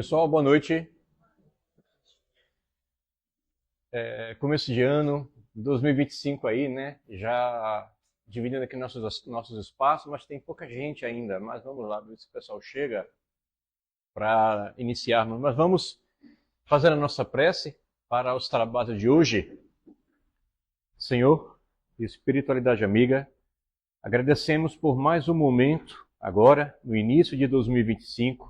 Pessoal, boa noite. Começo de ano, 2025 aí, né? Já dividindo aqui nossos espaços, mas tem pouca gente ainda. Mas vamos lá, ver se o pessoal chega para iniciarmos. Mas vamos fazer a nossa prece para os trabalhos de hoje. Senhor, espiritualidade amiga, agradecemos por mais um momento, agora, no início de 2025,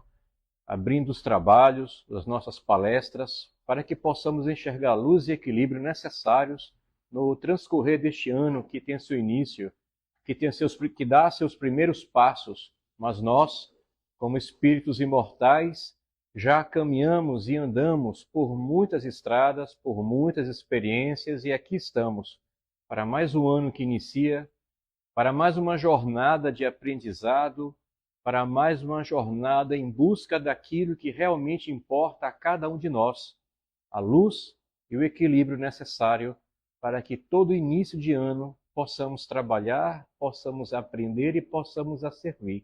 abrindo os trabalhos, as nossas palestras, para que possamos enxergar a luz e equilíbrio necessários no transcorrer deste ano que tem seu início, que dá seus primeiros passos, mas nós, como espíritos imortais, já caminhamos e andamos por muitas estradas, por muitas experiências, e aqui estamos, para mais um ano que inicia, para mais uma jornada de aprendizado, para mais uma jornada em busca daquilo que realmente importa a cada um de nós, a luz e o equilíbrio necessário para que todo início de ano possamos trabalhar, possamos aprender e possamos a servir.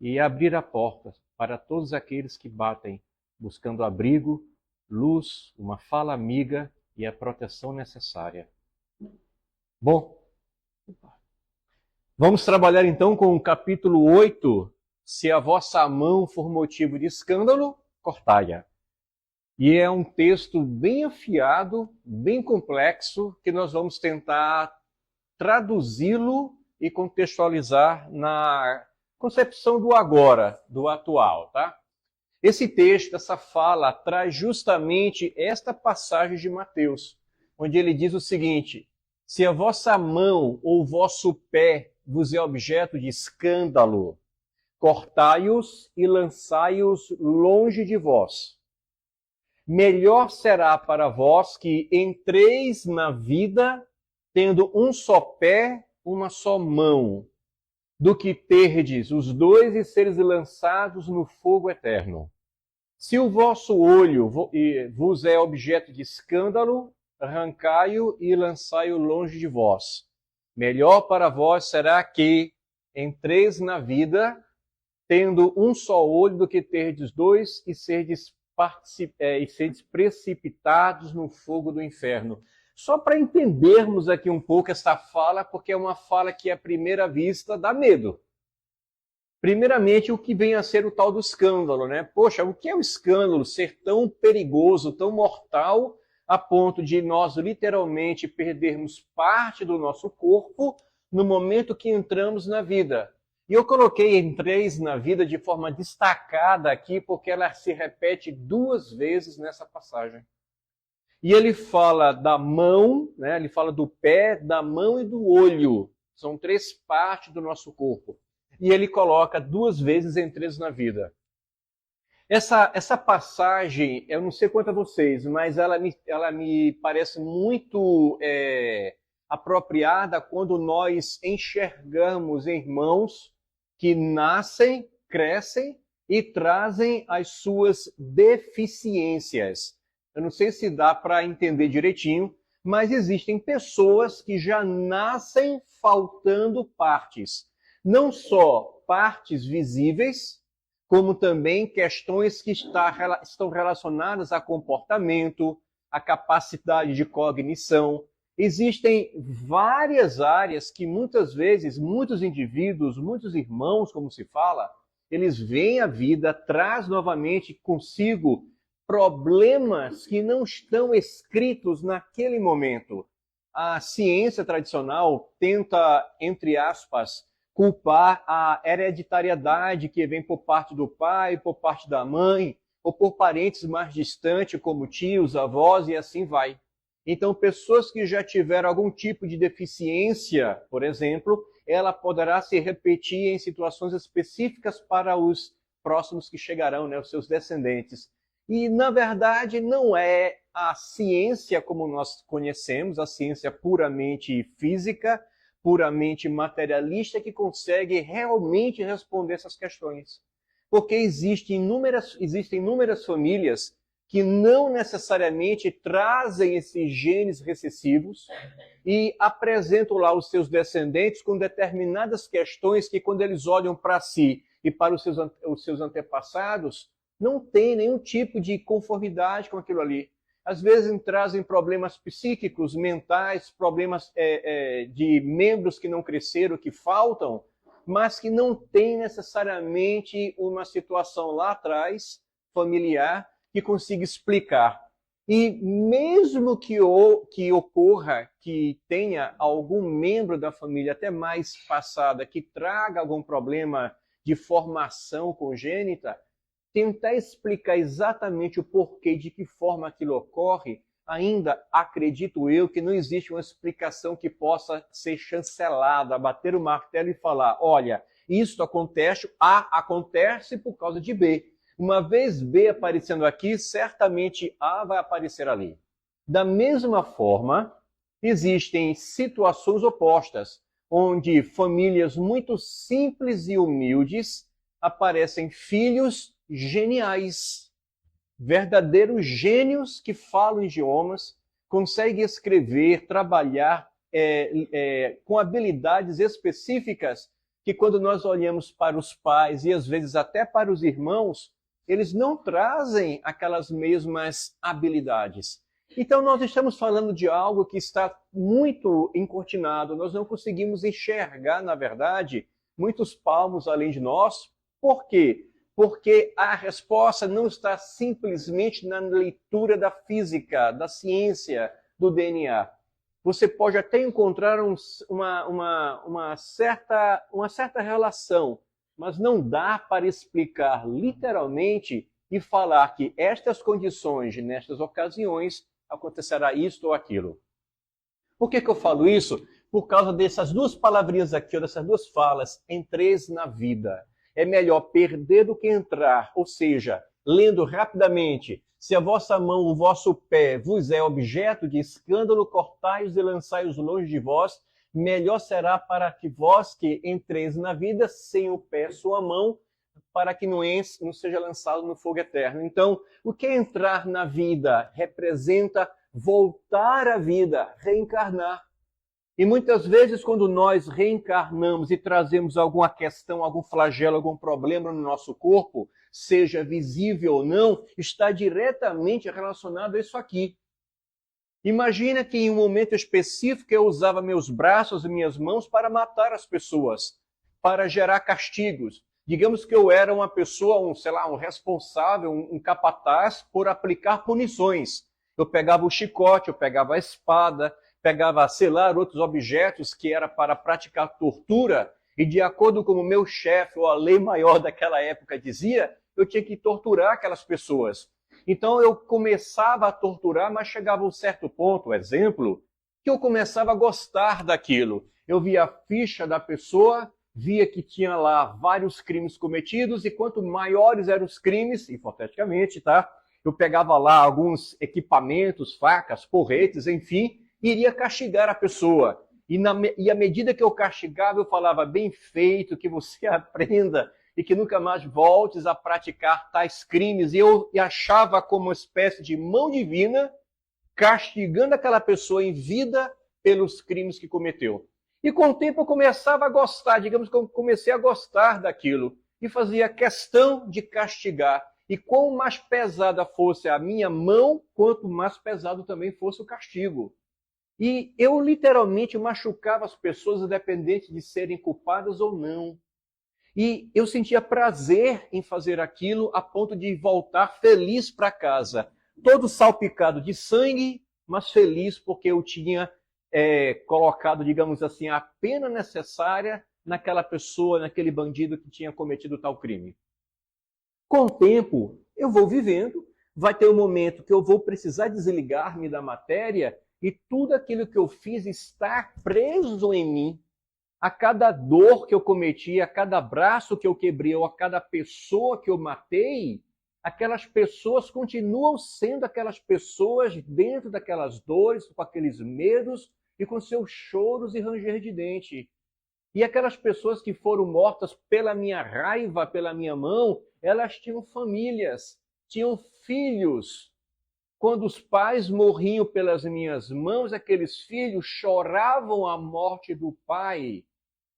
E abrir a porta para todos aqueles que batem, buscando abrigo, luz, uma fala amiga e a proteção necessária. Bom, vamos trabalhar então com o capítulo 8, se a vossa mão for motivo de escândalo, cortai-a. E é um texto bem afiado, bem complexo, que nós vamos tentar traduzi-lo e contextualizar na concepção do agora, do atual, tá? Esse texto, essa fala, traz justamente esta passagem de Mateus, onde ele diz o seguinte: se a vossa mão ou o vosso pé vos é objeto de escândalo, cortai-os e lançai-os longe de vós. Melhor será para vós que entreis na vida tendo um só pé, uma só mão, do que terdes os dois e seres lançados no fogo eterno. Se o vosso olho vos é objeto de escândalo, arrancai-o e lançai-o longe de vós. Melhor para vós será que entreis na vida tendo um só olho do que terdes dois e serdes precipitados no fogo do inferno. Só para entendermos aqui um pouco essa fala, porque é uma fala que à primeira vista dá medo. Primeiramente, o que vem a ser o tal do escândalo, né? Poxa, o que é o escândalo ser tão perigoso, tão mortal, a ponto de nós literalmente perdermos parte do nosso corpo no momento que entramos na vida? E eu coloquei entreis na vida de forma destacada aqui, porque ela se repete 2 vezes nessa passagem. E ele fala da mão, né? Ele fala do pé, da mão e do olho. São 3 partes do nosso corpo. E ele coloca 2 vezes entreis na vida. Essa passagem, eu não sei quanto a vocês, mas ela me parece muito apropriada quando nós enxergamos irmãos que nascem, crescem e trazem as suas deficiências. Eu não sei se dá para entender direitinho, mas existem pessoas que já nascem faltando partes. Não só partes visíveis, como também questões que estão relacionadas a comportamento, a capacidade de cognição. Existem várias áreas que muitas vezes, muitos indivíduos, muitos irmãos, como se fala, eles veem a vida, traz novamente consigo problemas que não estão escritos naquele momento. A ciência tradicional tenta, entre aspas, culpar a hereditariedade que vem por parte do pai, por parte da mãe, ou por parentes mais distantes, como tios, avós, e assim vai. Então, pessoas que já tiveram algum tipo de deficiência, por exemplo, ela poderá se repetir em situações específicas para os próximos que chegarão, né, os seus descendentes. E, na verdade, não é a ciência como nós conhecemos, a ciência puramente física, puramente materialista, que consegue realmente responder essas questões. Porque existem inúmeras famílias que não necessariamente trazem esses genes recessivos e apresentam lá os seus descendentes com determinadas questões que, quando eles olham para si e para os seus antepassados, não tem nenhum tipo de conformidade com aquilo ali. Às vezes trazem problemas psíquicos, mentais, problemas de membros que não cresceram, que faltam, mas que não tem necessariamente uma situação lá atrás, familiar, que consiga explicar. E mesmo que ocorra que tenha algum membro da família até mais passada que traga algum problema de formação congênita, tentar explicar exatamente o porquê, de que forma aquilo ocorre, ainda acredito eu que não existe uma explicação que possa ser chancelada, bater o martelo e falar, olha, isso acontece, A acontece por causa de B. Uma vez B aparecendo aqui, certamente A vai aparecer ali. Da mesma forma, existem situações opostas, onde famílias muito simples e humildes aparecem filhos geniais, verdadeiros gênios que falam idiomas, conseguem escrever, trabalhar com habilidades específicas que quando nós olhamos para os pais e às vezes até para os irmãos, eles não trazem aquelas mesmas habilidades. Então nós estamos falando de algo que está muito encortinado, nós não conseguimos enxergar, na verdade, muitos palmos além de nós. Por quê? Porque a resposta não está simplesmente na leitura da física, da ciência, do DNA. Você pode até encontrar uma certa relação, mas não dá para explicar literalmente e falar que estas condições, nestas ocasiões, acontecerá isto ou aquilo. Por que eu falo isso? Por causa dessas duas palavrinhas aqui, ou dessas duas falas, entreis na vida. É melhor perder do que entrar, ou seja, lendo rapidamente, se a vossa mão, o vosso pé vos é objeto de escândalo, cortai-os e lançai-os longe de vós, melhor será para que vós que entreis na vida sem o pé sua mão, para que não seja lançado no fogo eterno. Então, o que é entrar na vida? Representa voltar à vida, reencarnar. E muitas vezes, quando nós reencarnamos e trazemos alguma questão, algum flagelo, algum problema no nosso corpo, seja visível ou não, está diretamente relacionado a isso aqui. Imagina que em um momento específico eu usava meus braços e minhas mãos para matar as pessoas, para gerar castigos. Digamos que eu era uma pessoa, um responsável, um capataz por aplicar punições. Eu pegava o chicote, eu pegava a espada, pegava, outros objetos que era para praticar tortura, e de acordo com o meu chefe ou a lei maior daquela época dizia, eu tinha que torturar aquelas pessoas. Então eu começava a torturar, mas chegava a um certo ponto, exemplo, que eu começava a gostar daquilo. Eu via a ficha da pessoa, via que tinha lá vários crimes cometidos, e quanto maiores eram os crimes, hipoteticamente, tá? Eu pegava lá alguns equipamentos, facas, porretes, enfim, e iria castigar a pessoa. E à medida que eu castigava, eu falava, bem feito, que você aprenda e que nunca mais voltes a praticar tais crimes. E eu achava como uma espécie de mão divina castigando aquela pessoa em vida pelos crimes que cometeu. E com o tempo eu começava a gostar, digamos que eu comecei a gostar daquilo e fazia questão de castigar. E quanto mais pesada fosse a minha mão, quanto mais pesado também fosse o castigo. E eu literalmente machucava as pessoas, independente de serem culpadas ou não. E eu sentia prazer em fazer aquilo a ponto de voltar feliz para casa. Todo salpicado de sangue, mas feliz porque eu tinha colocado, digamos assim, a pena necessária naquela pessoa, naquele bandido que tinha cometido tal crime. Com o tempo, eu vou vivendo, vai ter um momento que eu vou precisar desligar-me da matéria e tudo aquilo que eu fiz está preso em mim. A cada dor que eu cometi, a cada braço que eu quebrei, ou a cada pessoa que eu matei, aquelas pessoas continuam sendo aquelas pessoas dentro daquelas dores, com aqueles medos e com seus choros e ranger de dente. E aquelas pessoas que foram mortas pela minha raiva, pela minha mão, elas tinham famílias, tinham filhos. Quando os pais morriam pelas minhas mãos, aqueles filhos choravam a morte do pai.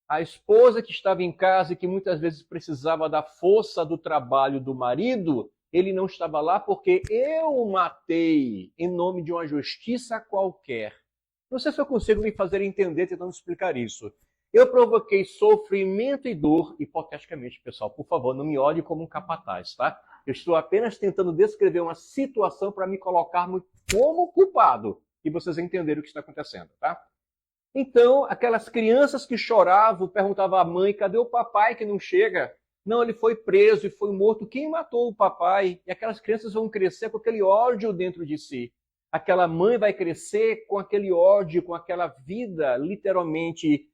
A esposa que estava em casa e que muitas vezes precisava da força do trabalho do marido, Ele não estava lá porque eu o matei em nome de uma justiça qualquer. Não sei se eu consigo me fazer entender tentando explicar isso. Eu provoquei sofrimento e dor, hipoteticamente, pessoal. Por favor, não me olhe como um capataz, tá? Eu estou apenas tentando descrever uma situação para me colocar como culpado. E vocês entenderam o que está acontecendo, tá? Então, aquelas crianças que choravam, perguntavam à mãe, cadê o papai que não chega? Não, ele foi preso e foi morto. Quem matou o papai? E aquelas crianças vão crescer com aquele ódio dentro de si. Aquela mãe vai crescer com aquele ódio, com aquela vida literalmente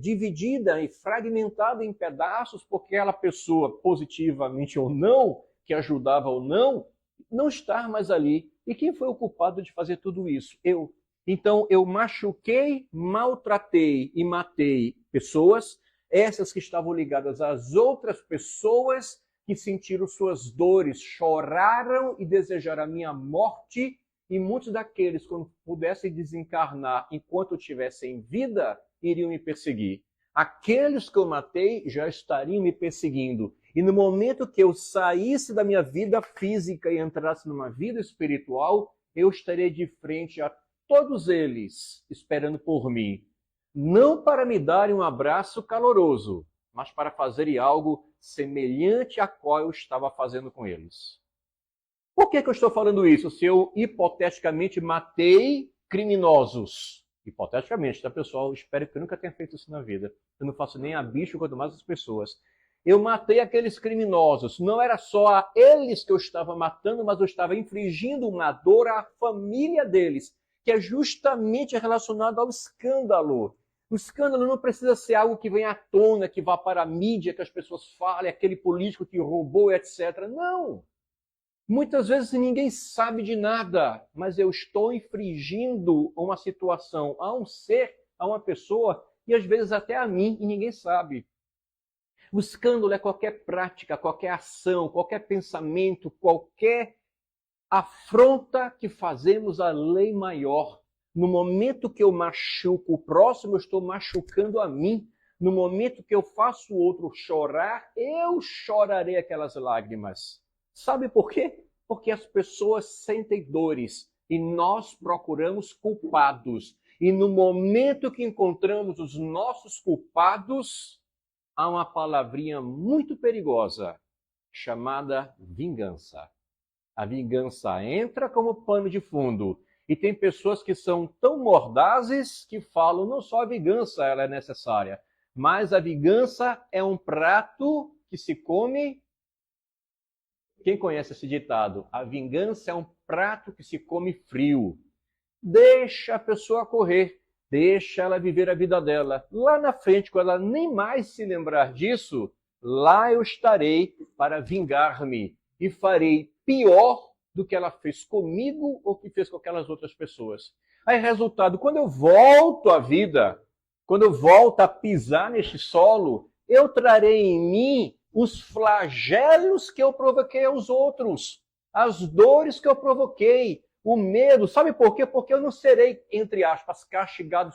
dividida e fragmentada em pedaços, porque aquela pessoa, positivamente ou não, que ajudava ou não está mais ali. E quem foi o culpado de fazer tudo isso? Eu. Então, eu machuquei, maltratei e matei pessoas, essas que estavam ligadas às outras pessoas que sentiram suas dores, choraram e desejaram a minha morte, e muitos daqueles, quando pudessem desencarnar enquanto eu estivesse em vida, iriam me perseguir. Aqueles que eu matei já estariam me perseguindo. E no momento que eu saísse da minha vida física e entrasse numa vida espiritual, eu estaria de frente a todos eles, esperando por mim. Não para me darem um abraço caloroso, mas para fazerem algo semelhante a qual eu estava fazendo com eles. Por que eu estou falando isso? Se eu hipoteticamente matei criminosos. Hipoteticamente, tá, pessoal? Espero que eu nunca tenha feito isso na vida. Eu não faço nem a bicho, quanto mais as pessoas. Eu matei aqueles criminosos. Não era só a eles que eu estava matando, mas eu estava infligindo uma dor à família deles, que é justamente relacionado ao escândalo. O escândalo não precisa ser algo que venha à tona, que vá para a mídia, que as pessoas falem, aquele político que roubou, etc. Não! Muitas vezes ninguém sabe de nada, mas eu estou infringindo uma situação a um ser, a uma pessoa, e às vezes até a mim, e ninguém sabe. O escândalo é qualquer prática, qualquer ação, qualquer pensamento, qualquer afronta que fazemos à lei maior. No momento que eu machuco o próximo, eu estou machucando a mim. No momento que eu faço o outro chorar, eu chorarei aquelas lágrimas. Sabe por quê? Porque as pessoas sentem dores e nós procuramos culpados. E no momento que encontramos os nossos culpados, há uma palavrinha muito perigosa chamada vingança. A vingança entra como pano de fundo. E tem pessoas que são tão mordazes que falam não só a vingança ela é necessária, mas a vingança é um prato que se come. Quem conhece esse ditado? A vingança é um prato que se come frio. Deixa a pessoa correr, deixa ela viver a vida dela. Lá na frente, quando ela nem mais se lembrar disso, lá eu estarei para vingar-me e farei pior do que ela fez comigo ou que fez com aquelas outras pessoas. Aí, resultado, quando eu volto à vida, quando eu volto a pisar neste solo, eu trarei em mim os flagelos que eu provoquei aos outros, as dores que eu provoquei, o medo. Sabe por quê? Porque eu não serei, entre aspas, castigado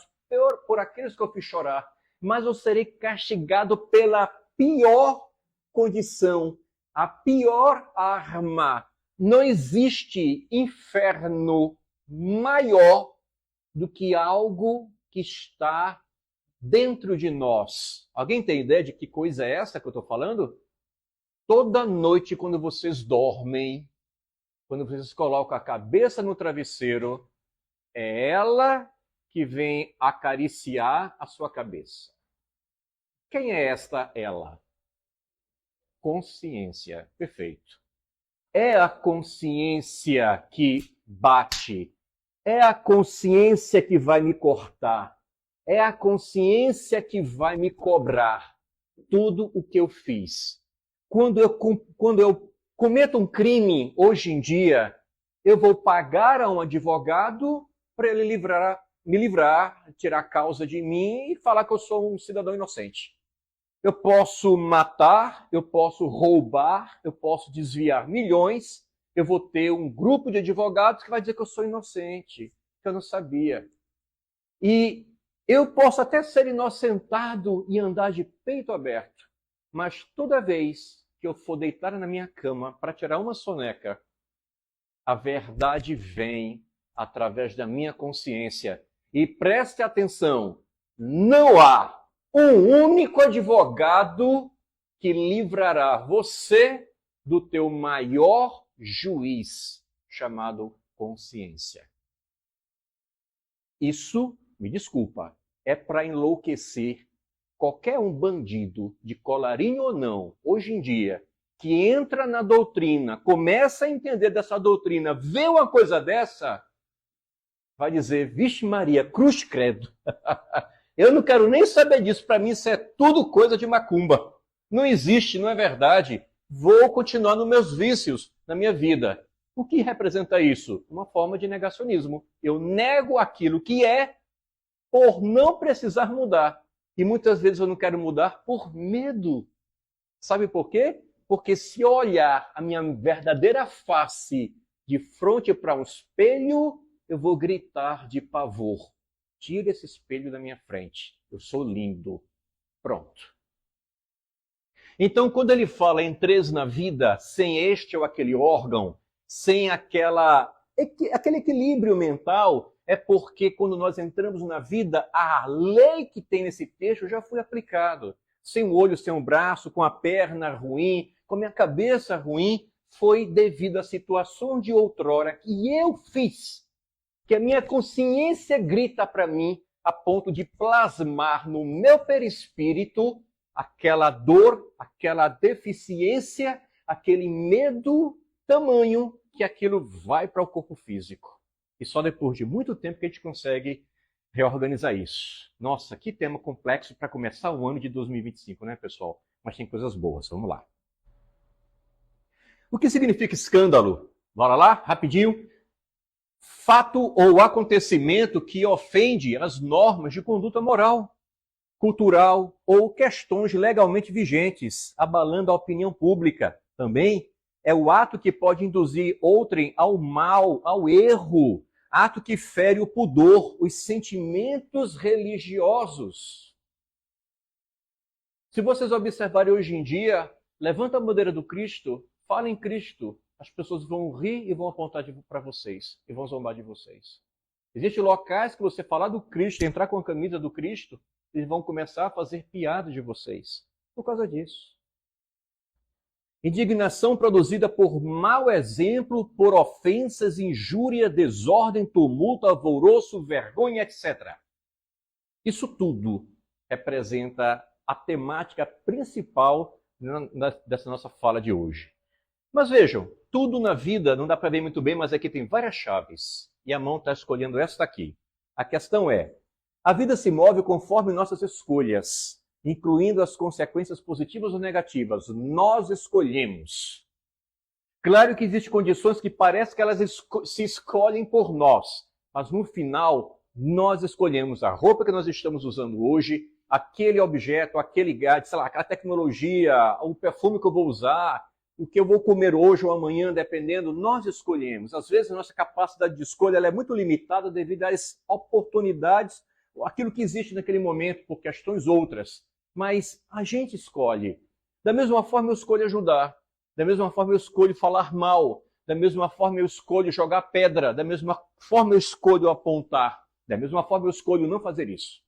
por aqueles que eu fiz chorar, mas eu serei castigado pela pior condição, a pior arma. Não existe inferno maior do que algo que está dentro de nós. Alguém tem ideia de que coisa é essa que eu estou falando? Toda noite, quando vocês dormem, quando vocês colocam a cabeça no travesseiro, é ela que vem acariciar a sua cabeça. Quem é esta ela? Consciência. Perfeito. É a consciência que bate. É a consciência que vai me cortar. É a consciência que vai me cobrar tudo o que eu fiz. Quando eu cometo um crime hoje em dia, eu vou pagar a um advogado para ele me livrar, tirar a causa de mim e falar que eu sou um cidadão inocente. Eu posso matar, eu posso roubar, eu posso desviar milhões, eu vou ter um grupo de advogados que vai dizer que eu sou inocente, que eu não sabia. E eu posso até ser inocentado e andar de peito aberto, mas toda vez que eu for deitar na minha cama para tirar uma soneca, a verdade vem através da minha consciência. E preste atenção, não há um único advogado que livrará você do teu maior juiz, chamado consciência. Isso, me desculpa, é para enlouquecer qualquer um bandido, de colarinho ou não, hoje em dia, que entra na doutrina, começa a entender dessa doutrina, vê uma coisa dessa, vai dizer, vixe Maria, cruz credo. Eu não quero nem saber disso, para mim isso é tudo coisa de macumba. Não existe, não é verdade. Vou continuar nos meus vícios, na minha vida. O que representa isso? Uma forma de negacionismo. Eu nego aquilo que é por não precisar mudar. E muitas vezes eu não quero mudar por medo. Sabe por quê? Porque se eu olhar a minha verdadeira face de frente para um espelho, eu vou gritar de pavor. Tira esse espelho da minha frente. Eu sou lindo. Pronto. Então, quando ele fala em três na vida, sem este ou aquele órgão, sem aquele equilíbrio mental, é porque quando nós entramos na vida, a lei que tem nesse texto já foi aplicada. Sem o olho, sem o braço, com a perna ruim, com a minha cabeça ruim, foi devido à situação de outrora que eu fiz, que a minha consciência grita para mim a ponto de plasmar no meu perispírito aquela dor, aquela deficiência, aquele medo tamanho que aquilo vai para o corpo físico. E só depois de muito tempo que a gente consegue reorganizar isso. Nossa, que tema complexo para começar o ano de 2025, né, pessoal? Mas tem coisas boas, vamos lá. O que significa escândalo? Bora lá, rapidinho. Fato ou acontecimento que ofende as normas de conduta moral, cultural ou questões legalmente vigentes, abalando a opinião pública. Também é o ato que pode induzir outrem ao mal, ao erro, ato que fere o pudor, os sentimentos religiosos. Se vocês observarem hoje em dia, levanta a bandeira do Cristo, fala em Cristo, as pessoas vão rir e vão apontar para vocês, e vão zombar de vocês. Existem locais que você falar do Cristo, entrar com a camisa do Cristo, eles vão começar a fazer piada de vocês, por causa disso. Indignação produzida por mau exemplo, por ofensas, injúria, desordem, tumulto, alvoroço, vergonha, etc. Isso tudo representa a temática principal dessa nossa fala de hoje. Mas vejam, tudo na vida não dá para ver muito bem, mas aqui tem várias chaves. E a mão está escolhendo esta aqui. A questão é, a vida se move conforme nossas escolhas, incluindo as consequências positivas ou negativas. Nós escolhemos. Claro que existem condições que parece que elas se escolhem por nós, mas no final nós escolhemos a roupa que nós estamos usando hoje, aquele objeto, aquele gadget, sei lá, aquela tecnologia, o perfume que eu vou usar, o que eu vou comer hoje ou amanhã, dependendo, nós escolhemos. Às vezes a nossa capacidade de escolha ela é muito limitada devido às oportunidades, aquilo que existe naquele momento por questões outras. Mas a gente escolhe. Da mesma forma eu escolho ajudar. Da mesma forma eu escolho falar mal. Da mesma forma eu escolho jogar pedra. Da mesma forma eu escolho apontar. Da mesma forma eu escolho não fazer isso.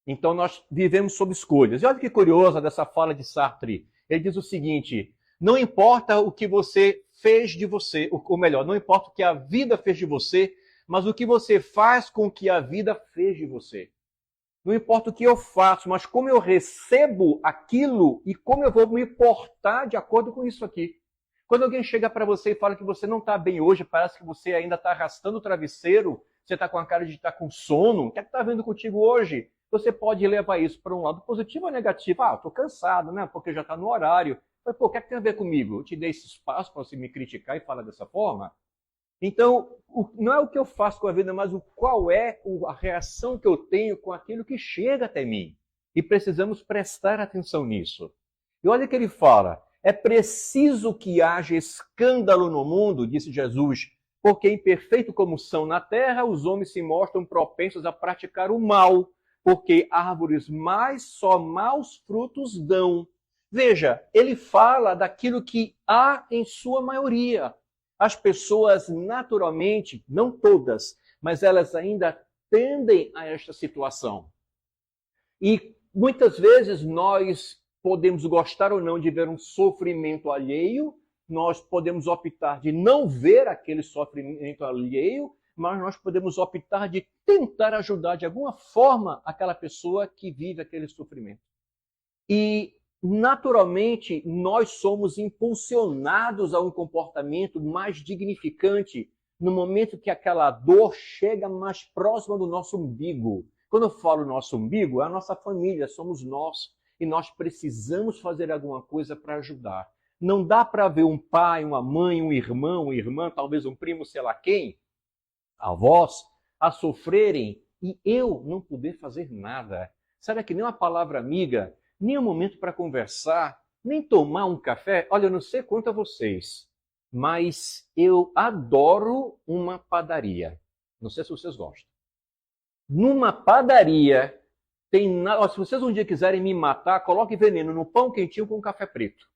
Então nós vivemos sob escolhas. E olha que curiosa dessa fala de Sartre. Ele diz o seguinte, não importa o que você fez de você, ou melhor, não importa o que a vida fez de você, mas o que você faz com o que a vida fez de você. Não importa o que eu faço, mas como eu recebo aquilo e como eu vou me portar de acordo com isso aqui. Quando alguém chega para você e fala que você não está bem hoje, parece que você ainda está arrastando o travesseiro, você está com a cara de estar com sono, o que é que está vendo contigo hoje? Você pode levar isso para um lado positivo ou negativo. Ah, estou cansado, né? Porque já está no horário. Mas, pô, o que é que tem a ver comigo? Eu te dei esse espaço para você me criticar e falar dessa forma? Então, não é o que eu faço com a vida, mas qual é a reação que eu tenho com aquilo que chega até mim. E precisamos prestar atenção nisso. E olha o que ele fala. É preciso que haja escândalo no mundo, disse Jesus, porque imperfeito como são na terra, os homens se mostram propensos a praticar o mal, porque árvores mais só maus frutos dão. Veja, ele fala daquilo que há em sua maioria. As pessoas, naturalmente, não todas, mas elas ainda tendem a esta situação. E muitas vezes nós podemos gostar ou não de ver um sofrimento alheio, nós podemos optar de não ver aquele sofrimento alheio, mas nós podemos optar de tentar ajudar de alguma forma aquela pessoa que vive aquele sofrimento. E, naturalmente, nós somos impulsionados a um comportamento mais dignificante no momento que aquela dor chega mais próxima do nosso umbigo. Quando eu falo nosso umbigo, é a nossa família, somos nós. E nós precisamos fazer alguma coisa para ajudar. Não dá para ver um pai, uma mãe, um irmão, uma irmã, talvez um primo, sei lá quem, avós, a sofrerem e eu não poder fazer nada. Será que nem uma palavra amiga, nem um momento para conversar, nem tomar um café? Olha, eu não sei quanto a vocês, mas eu adoro uma padaria. Não sei se vocês gostam. Numa padaria, se vocês um dia quiserem me matar, coloque veneno no pão quentinho com café preto.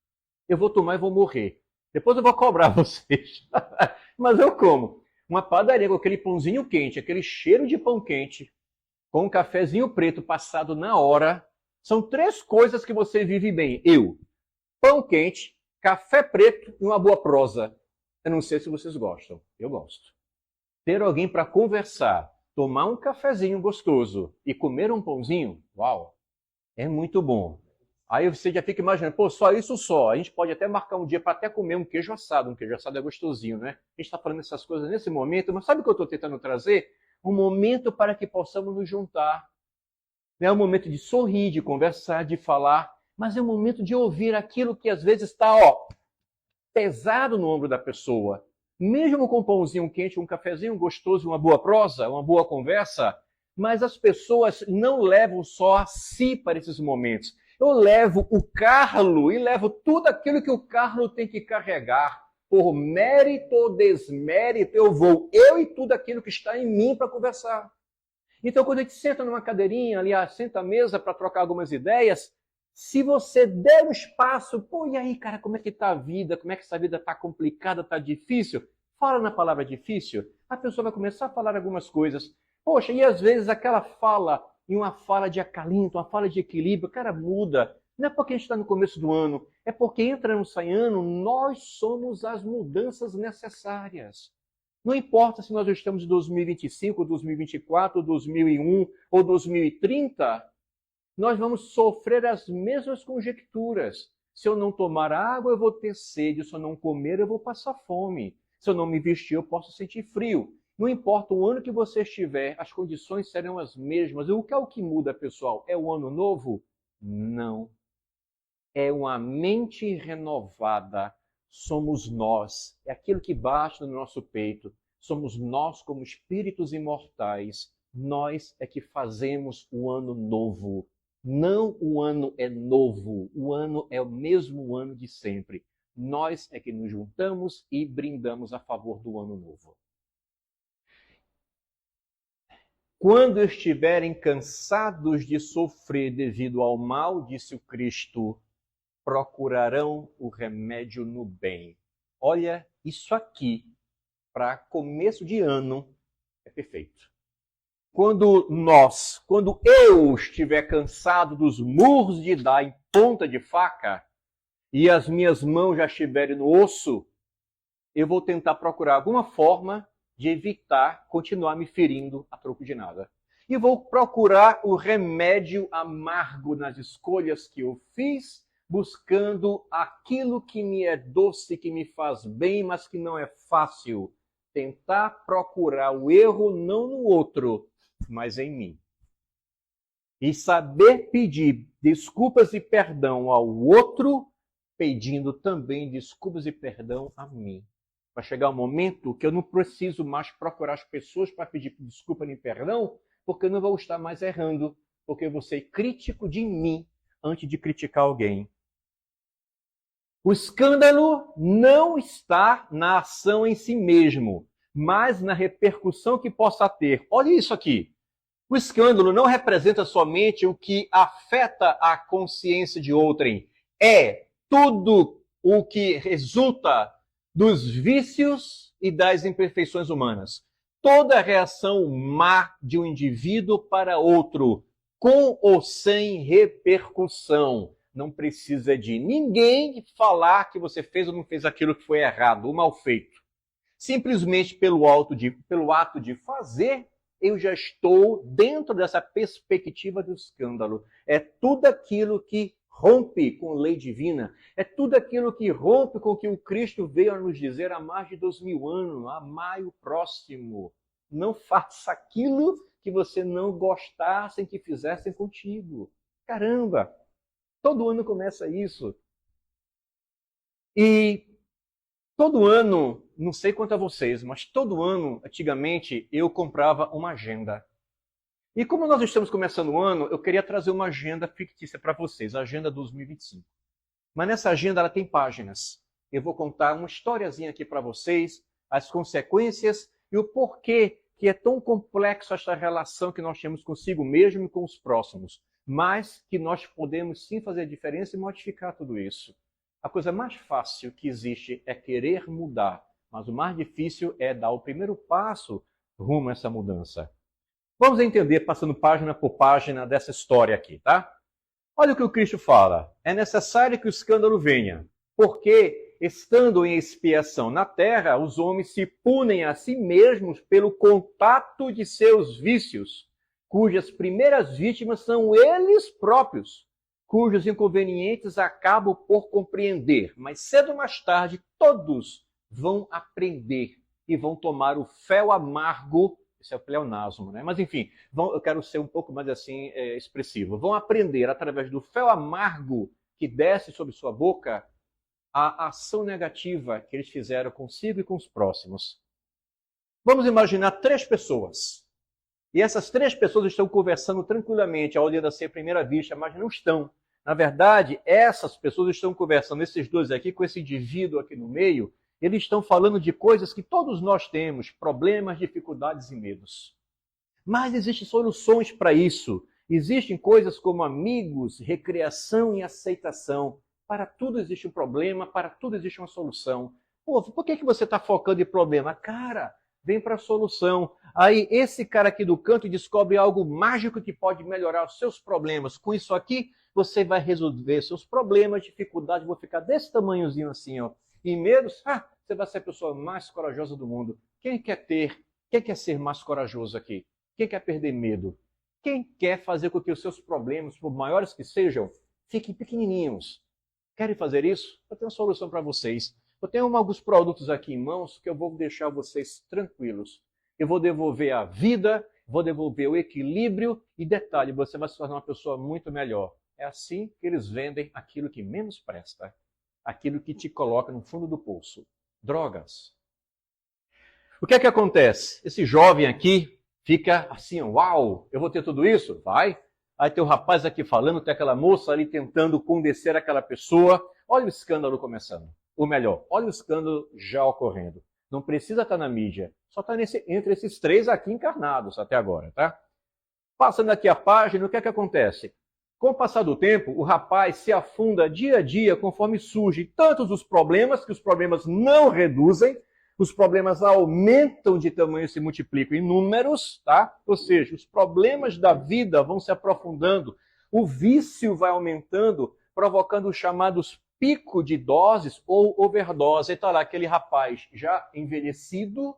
Eu vou tomar e vou morrer. Depois eu vou cobrar vocês. Mas eu como. Uma padaria com aquele pãozinho quente, aquele cheiro de pão quente, com um cafezinho preto passado na hora, são 3 coisas que você vive bem. Eu, pão quente, café preto e uma boa prosa. Eu não sei se vocês gostam. Eu gosto. Ter alguém para conversar, tomar um cafezinho gostoso e comer um pãozinho, uau, é muito bom. Aí você já fica imaginando, pô, só isso só. A gente pode até marcar um dia para até comer um queijo assado. Um queijo assado é gostosinho, né? A gente está falando essas coisas nesse momento, mas sabe o que eu estou tentando trazer? Um momento para que possamos nos juntar. É um momento de sorrir, de conversar, de falar, mas é um momento de ouvir aquilo que às vezes está, pesado no ombro da pessoa. Mesmo com um pãozinho quente, um cafezinho gostoso, uma boa prosa, uma boa conversa, mas as pessoas não levam só a si para esses momentos. Eu levo o Carlo e levo tudo aquilo que o Carlo tem que carregar. Por mérito ou desmérito, eu e tudo aquilo que está em mim para conversar. Então, quando a gente senta numa cadeirinha, ali, senta à mesa para trocar algumas ideias, se você der um espaço, pô, e aí, cara, como é que está a vida? Como é que essa vida está complicada, está difícil? Fala na palavra difícil, a pessoa vai começar a falar algumas coisas. Poxa, e às vezes aquela fala, em uma fala de acalento, uma fala de equilíbrio, cara, muda. Não é porque a gente está no começo do ano, é porque entra no sai ano, nós somos as mudanças necessárias. Não importa se nós estamos em 2025, 2024, 2001 ou 2030, nós vamos sofrer as mesmas conjecturas. Se eu não tomar água, eu vou ter sede. Se eu não comer, eu vou passar fome. Se eu não me vestir, eu posso sentir frio. Não importa o ano que você estiver, as condições serão as mesmas. E o que é o que muda, pessoal? É o ano novo? Não. É uma mente renovada. Somos nós. É aquilo que bate no nosso peito. Somos nós como espíritos imortais. Nós é que fazemos o ano novo. Não o ano é novo. O ano é o mesmo ano de sempre. Nós é que nos juntamos e brindamos a favor do ano novo. Quando estiverem cansados de sofrer devido ao mal, disse o Cristo, procurarão o remédio no bem. Olha, isso aqui, para começo de ano, é perfeito. Quando eu estiver cansado dos murros de dar em ponta de faca e as minhas mãos já estiverem no osso, eu vou tentar procurar alguma forma de evitar continuar me ferindo a troco de nada. E vou procurar o remédio amargo nas escolhas que eu fiz, buscando aquilo que me é doce, que me faz bem, mas que não é fácil. Tentar procurar o erro não no outro, mas em mim. E saber pedir desculpas e perdão ao outro, pedindo também desculpas e perdão a mim. Vai chegar um momento que eu não preciso mais procurar as pessoas para pedir desculpa nem perdão, porque eu não vou estar mais errando, porque eu vou ser crítico de mim antes de criticar alguém. O escândalo não está na ação em si mesmo, mas na repercussão que possa ter. Olha isso aqui. O escândalo não representa somente o que afeta a consciência de outrem. é tudo o que resulta dos vícios e das imperfeições humanas. Toda reação má de um indivíduo para outro, com ou sem repercussão. Não precisa de ninguém falar que você fez ou não fez aquilo que foi errado, ou mal feito. Simplesmente pelo ato de fazer, eu já estou dentro dessa perspectiva do escândalo. É tudo aquilo que rompe com a lei divina. É tudo aquilo que rompe com o que o Cristo veio a nos dizer há mais de 2000 anos. Amai o próximo. Não faça aquilo que você não gostasse que fizessem contigo. Caramba! Todo ano começa isso. E todo ano, não sei quanto a vocês, mas todo ano, antigamente, eu comprava uma agenda. E como nós estamos começando o ano, eu queria trazer uma agenda fictícia para vocês, a Agenda 2025. Mas nessa agenda ela tem páginas. Eu vou contar uma historiazinha aqui para vocês, as consequências e o porquê que é tão complexo esta relação que nós temos consigo mesmo e com os próximos. Mas que nós podemos sim fazer a diferença e modificar tudo isso. A coisa mais fácil que existe é querer mudar, mas o mais difícil é dar o primeiro passo rumo a essa mudança. Vamos entender, passando página por página dessa história aqui, tá? Olha o que o Cristo fala. É necessário que o escândalo venha, porque, estando em expiação na terra, os homens se punem a si mesmos pelo contato de seus vícios, cujas primeiras vítimas são eles próprios, cujos inconvenientes acabam por compreender, mas cedo ou mais tarde todos vão aprender e vão tomar o fel amargo. Isso é o pleonasmo, né? Mas enfim, eu quero ser um pouco mais assim expressivo. Vão aprender através do fel amargo que desce sobre sua boca a ação negativa que eles fizeram consigo e com os próximos. Vamos imaginar 3 pessoas. E essas 3 pessoas estão conversando tranquilamente ao olhando assim à primeira vista, mas não estão. Na verdade, essas pessoas estão conversando, esses dois aqui, com esse indivíduo aqui no meio, eles estão falando de coisas que todos nós temos, problemas, dificuldades e medos. Mas existem soluções para isso. Existem coisas como amigos, recreação e aceitação. Para tudo existe um problema, para tudo existe uma solução. Pô, por que você está focando em problema? Cara, vem para a solução. Aí esse cara aqui do canto descobre algo mágico que pode melhorar os seus problemas. Com isso aqui, você vai resolver seus problemas, dificuldades, vão ficar desse tamanhozinho assim, ó. E medos, você vai ser a pessoa mais corajosa do mundo. Quem quer ser mais corajoso aqui? Quem quer perder medo? Quem quer fazer com que os seus problemas, por maiores que sejam, fiquem pequenininhos? Querem fazer isso? Eu tenho uma solução para vocês. Eu tenho alguns produtos aqui em mãos que eu vou deixar vocês tranquilos. Eu vou devolver a vida, vou devolver o equilíbrio e detalhe, você vai se tornar uma pessoa muito melhor. É assim que eles vendem aquilo que menos presta. Aquilo que te coloca no fundo do poço. Drogas. O que é que acontece? Esse jovem aqui fica assim, uau, eu vou ter tudo isso? Vai. Aí tem o rapaz aqui falando, tem aquela moça ali tentando convencer aquela pessoa. Olha o escândalo começando. Ou melhor, olha o escândalo já ocorrendo. Não precisa estar na mídia. Só está entre esses 3 aqui encarnados até agora, tá? Passando aqui a página, o que é que acontece? Com o passar do tempo, o rapaz se afunda dia a dia conforme surgem tantos os problemas, que os problemas não reduzem, os problemas aumentam de tamanho e se multiplicam em números, tá? Ou seja, os problemas da vida vão se aprofundando, o vício vai aumentando, provocando os chamados pico de doses ou overdose. E está lá aquele rapaz já envelhecido,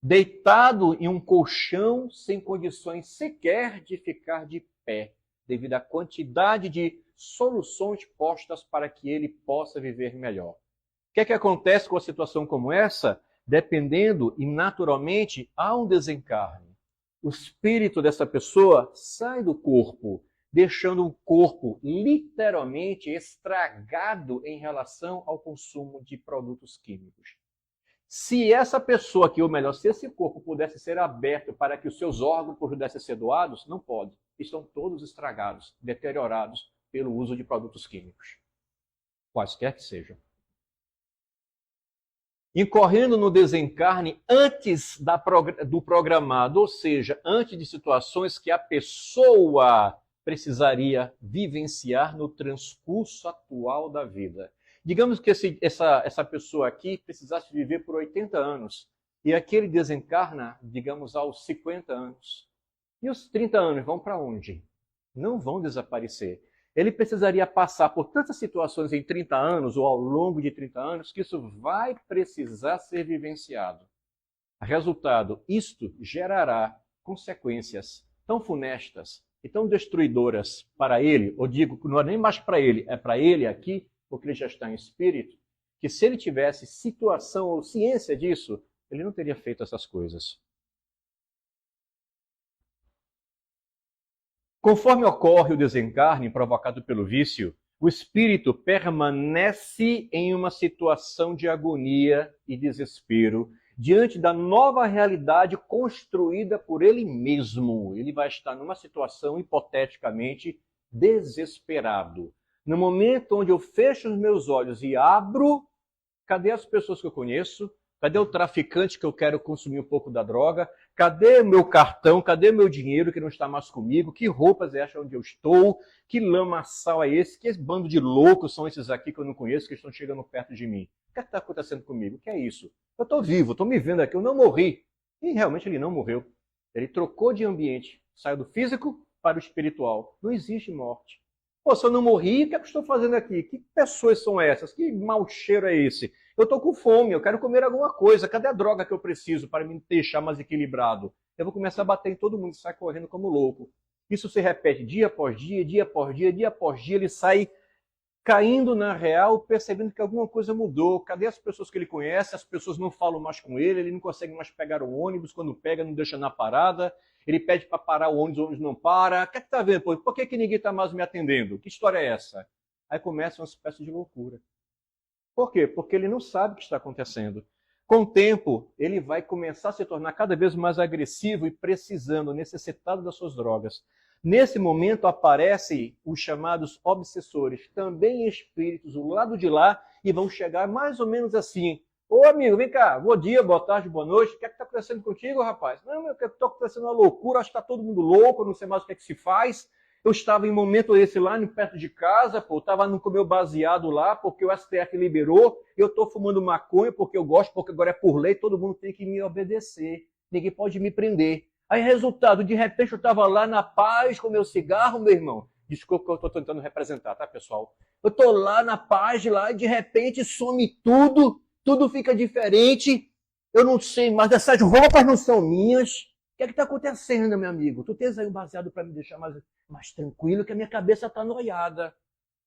deitado em um colchão, sem condições sequer de ficar de pé, devido à quantidade de soluções postas para que ele possa viver melhor. O que é que acontece com uma situação como essa? Dependendo e naturalmente há um desencarne. O espírito dessa pessoa sai do corpo, deixando o corpo literalmente estragado em relação ao consumo de produtos químicos. Se essa pessoa aqui, ou melhor, se esse corpo pudesse ser aberto para que os seus órgãos pudessem ser doados, não pode. Estão todos estragados, deteriorados pelo uso de produtos químicos. Quaisquer que sejam. Incorrendo no desencarne antes do programado, ou seja, antes de situações que a pessoa precisaria vivenciar no transcurso atual da vida. Digamos que essa pessoa aqui precisasse viver por 80 anos, e aqui ele desencarna, digamos, aos 50 anos. E os 30 anos vão para onde? Não vão desaparecer. Ele precisaria passar por tantas situações em 30 anos ou ao longo de 30 anos que isso vai precisar ser vivenciado. Resultado, isto gerará consequências tão funestas e tão destruidoras para ele, ou digo, não é nem mais para ele, é para ele aqui, porque ele já está em espírito, que se ele tivesse situação ou ciência disso, ele não teria feito essas coisas. Conforme ocorre o desencarne provocado pelo vício, o espírito permanece em uma situação de agonia e desespero diante da nova realidade construída por ele mesmo. Ele vai estar numa situação hipoteticamente desesperado. No momento onde eu fecho os meus olhos e abro, cadê as pessoas que eu conheço? Cadê o traficante que eu quero consumir um pouco da droga? Cadê meu cartão? Cadê meu dinheiro que não está mais comigo? Que roupas é essa onde eu estou? Que lamaçal é esse? Que bando de loucos são esses aqui que eu não conheço, que estão chegando perto de mim? O que está acontecendo comigo? O que é isso? Eu estou vivo, estou me vendo aqui, eu não morri. E realmente ele não morreu. Ele trocou de ambiente, saiu do físico para o espiritual. Não existe morte. Pô, se eu não morri, o que é que eu estou fazendo aqui? Que pessoas são essas? Que mau cheiro é esse? Eu estou com fome, eu quero comer alguma coisa. Cadê a droga que eu preciso para me deixar mais equilibrado? Eu vou começar a bater em todo mundo e sair correndo como louco. Isso se repete dia após dia, dia após dia, dia após dia. Ele sai caindo na real, percebendo que alguma coisa mudou. Cadê as pessoas que ele conhece? As pessoas não falam mais com ele não consegue mais pegar o ônibus. Quando pega, não deixa na parada. Ele pede para parar o ônibus não para. O que é que está vendo? Por que ninguém está mais me atendendo? Que história é essa? Aí começa uma espécie de loucura. Por quê? Porque ele não sabe o que está acontecendo. Com o tempo, ele vai começar a se tornar cada vez mais agressivo e precisando, necessitado das suas drogas. Nesse momento aparecem os chamados obsessores, também espíritos do lado de lá, e vão chegar mais ou menos assim. Ô amigo, vem cá, bom dia, boa tarde, boa noite. O que é que está acontecendo contigo, rapaz? Não, meu, que está acontecendo uma loucura, acho que está todo mundo louco, eu não sei mais o que é que se faz. Eu estava em momento esse lá, perto de casa, pô, estava no meu baseado lá, porque o STF liberou, eu estou fumando maconha porque eu gosto, porque agora é por lei, todo mundo tem que me obedecer, ninguém pode me prender. Aí, resultado, de repente eu estava lá na paz com meu cigarro, meu irmão. Desculpa que eu estou tentando representar, tá, pessoal? Eu estou lá na paz, lá, e de repente some tudo, tudo fica diferente, eu não sei mais, essas roupas não são minhas. O que é que está acontecendo, meu amigo? Tu tens aí um baseado para me deixar mais tranquilo, que a minha cabeça está noiada.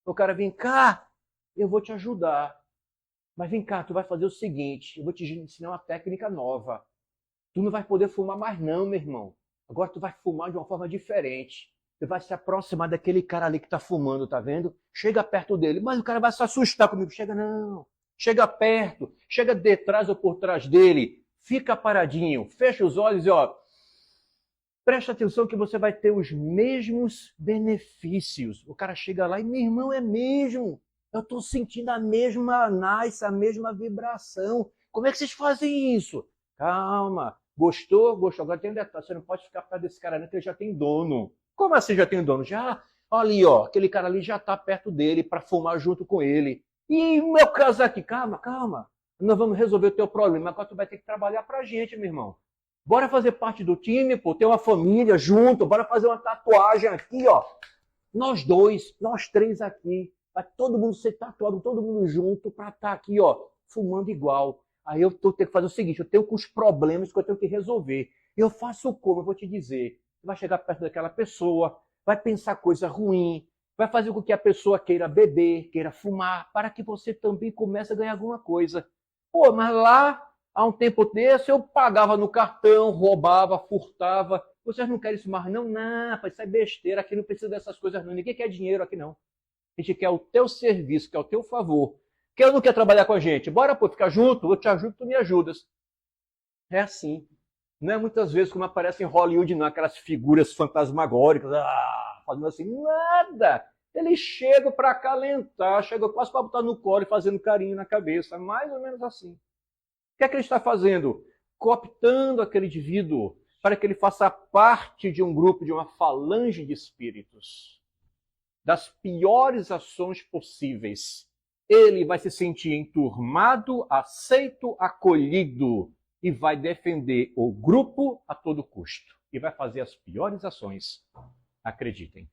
O cara, vem cá, eu vou te ajudar. Mas vem cá, tu vai fazer o seguinte, eu vou te ensinar uma técnica nova. Tu não vai poder fumar mais não, meu irmão. Agora tu vai fumar de uma forma diferente. Tu vai se aproximar daquele cara ali que está fumando, tá vendo? Chega perto dele, mas o cara vai se assustar comigo. Chega não, chega perto, chega de trás ou por trás dele. Fica paradinho, fecha os olhos e ó... Presta atenção que você vai ter os mesmos benefícios. O cara chega lá e, meu irmão, é mesmo. Eu estou sentindo a mesma nice, a mesma vibração. Como é que vocês fazem isso? Calma. Gostou? Gostou. Agora tem um detalhe. Você não pode ficar perto desse cara não, que ele já tem dono. Como assim já tem dono? Já, ali, ó. Aquele cara ali já está perto dele para fumar junto com ele. E o meu caso aqui? Calma, calma. Nós vamos resolver o teu problema. Agora tu vai ter que trabalhar para a gente, meu irmão. Bora fazer parte do time, pô, ter uma família junto, bora fazer uma tatuagem aqui, ó. Nós dois, nós três aqui. Vai todo mundo ser tatuado, todo mundo junto, pra estar aqui, ó, fumando igual. Aí eu tenho que fazer o seguinte, eu tenho com os problemas que eu tenho que resolver. Eu faço como? Eu vou te dizer. Você vai chegar perto daquela pessoa, vai pensar coisa ruim, vai fazer com que a pessoa queira beber, queira fumar, para que você também comece a ganhar alguma coisa. Pô, mas lá... Há um tempo desse, eu pagava no cartão, roubava, furtava. Vocês não querem isso mais? Não, não, isso é besteira. Aqui não precisa dessas coisas, não. Ninguém quer dinheiro aqui, não. A gente quer o teu serviço, quer o teu favor. Quer ou não quer trabalhar com a gente? Bora, pô, ficar junto? Eu te ajudo, tu me ajudas. É assim. Não é muitas vezes como aparece em Hollywood, não. Aquelas figuras fantasmagóricas, fazendo assim, nada. Eles chegam para acalentar, chegam quase para botar no colo e fazendo carinho na cabeça. Mais ou menos assim. O que é que ele está fazendo? Cooptando aquele indivíduo para que ele faça parte de um grupo, de uma falange de espíritos, das piores ações possíveis. Ele vai se sentir enturmado, aceito, acolhido e vai defender o grupo a todo custo. E vai fazer as piores ações. Acreditem.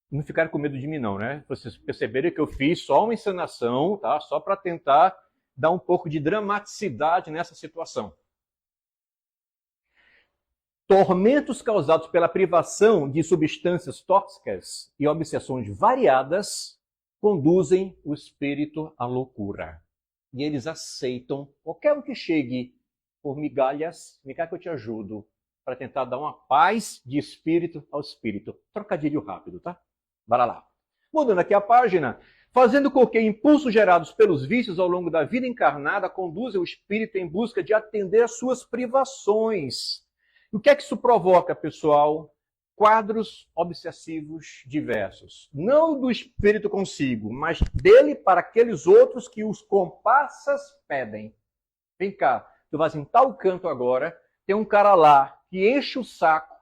Não ficaram com medo de mim não, né? Vocês perceberam que eu fiz só uma encenação, tá? Só para tentar dar um pouco de dramaticidade nessa situação. Tormentos causados pela privação de substâncias tóxicas e obsessões variadas conduzem o espírito à loucura. E eles aceitam qualquer um que chegue por migalhas, me cá que eu te ajudo, para tentar dar uma paz de espírito ao espírito. Trocadilho rápido, tá? Bora lá. Mudando aqui a página, fazendo com que impulsos gerados pelos vícios ao longo da vida encarnada conduzem o espírito em busca de atender às suas privações. E o que é que isso provoca, pessoal? Quadros obsessivos diversos. Não do espírito consigo, mas dele para aqueles outros que os comparsas pedem. Vem cá, tu vais em tal canto agora, tem um cara lá que enche o saco,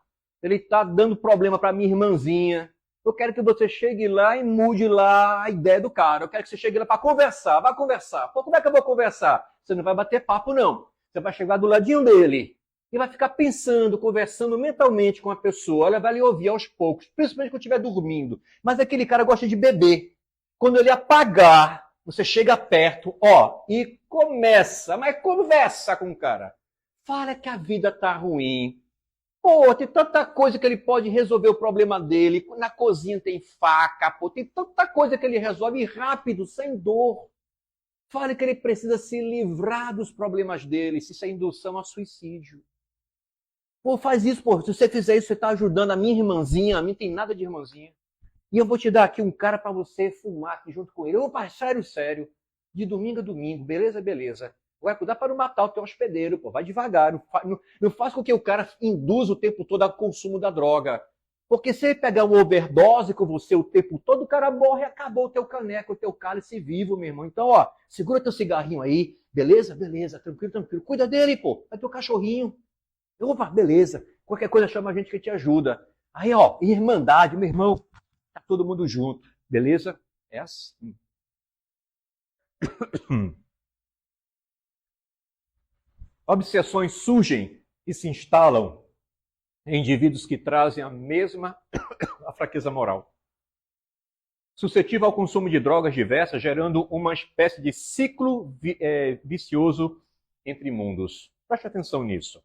ele está dando problema para minha irmãzinha. Eu quero que você chegue lá e mude lá a ideia do cara. Eu quero que você chegue lá para conversar. Vai conversar. Pô, como é que eu vou conversar? Você não vai bater papo, não. Você vai chegar do ladinho dele e vai ficar pensando, conversando mentalmente com a pessoa. Ela vai lhe ouvir aos poucos, principalmente quando estiver dormindo. Mas aquele cara gosta de beber. Quando ele apagar, você chega perto, ó, e começa, mas conversa com o cara. Fala que a vida tá ruim. Pô, tem tanta coisa que ele pode resolver o problema dele. Na cozinha tem faca, pô, tem tanta coisa que ele resolve rápido, sem dor. Fale que ele precisa se livrar dos problemas dele, se isso é indução a suicídio. Pô, faz isso, pô. Se você fizer isso, você está ajudando a minha irmãzinha. A mim tem nada de irmãzinha. E eu vou te dar aqui um cara para você fumar aqui junto com ele. Opa, sério, sério. De domingo a domingo, beleza, beleza. Vai cuidar para não matar o teu hospedeiro, pô. Vai devagar. Não faz com que o cara induza o tempo todo ao consumo da droga. Porque se ele pegar uma overdose com você o tempo todo, o cara morre e acabou o teu caneco, o teu cálice vivo, meu irmão. Então, ó, segura teu cigarrinho aí. Beleza? Beleza. Tranquilo, tranquilo. Cuida dele, pô. É teu cachorrinho. Opa, beleza. Qualquer coisa chama a gente que te ajuda. Aí, ó, irmandade, meu irmão. Tá todo mundo junto. Beleza? É assim. Obsessões surgem e se instalam em indivíduos que trazem a mesma a fraqueza moral. Suscetível ao consumo de drogas diversas, gerando uma espécie de ciclo vicioso entre mundos. Preste atenção nisso.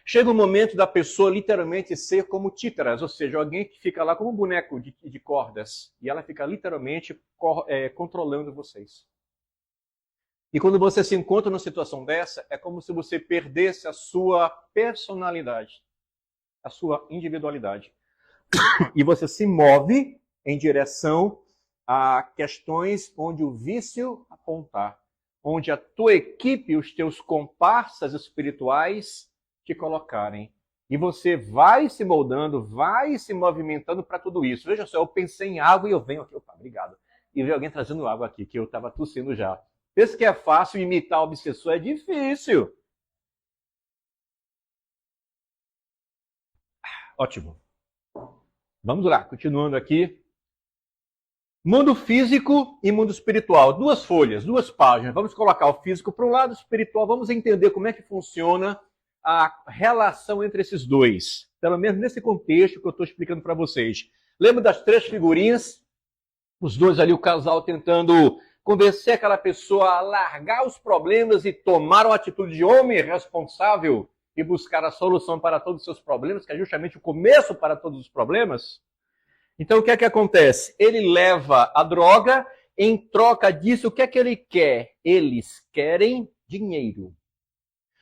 Chega o momento da pessoa literalmente ser como títaras, ou seja, alguém que fica lá como um boneco de cordas, e ela fica literalmente controlando vocês. E quando você se encontra numa situação dessa, é como se você perdesse a sua personalidade, a sua individualidade. E você se move em direção a questões onde o vício apontar, onde a tua equipe, os teus comparsas espirituais te colocarem. E você vai se moldando, vai se movimentando para tudo isso. Veja só, eu pensei em água e eu venho aqui, opa, obrigado. E veio alguém trazendo água aqui, que eu estava tossindo já. Pensa que é fácil imitar o obsessor, é difícil. Ótimo. Vamos lá, continuando aqui. Mundo físico e mundo espiritual. Duas folhas, duas páginas. Vamos colocar o físico para um lado, o espiritual. Vamos entender como é que funciona a relação entre esses dois. Pelo menos nesse contexto que eu estou explicando para vocês. Lembra das três figurinhas? Os dois ali, o casal tentando convencer aquela pessoa a largar os problemas e tomar uma atitude de homem responsável e buscar a solução para todos os seus problemas, que é justamente o começo para todos os problemas. Então, o que é que acontece? Ele leva a droga, em troca disso, o que é que ele quer? Eles querem dinheiro.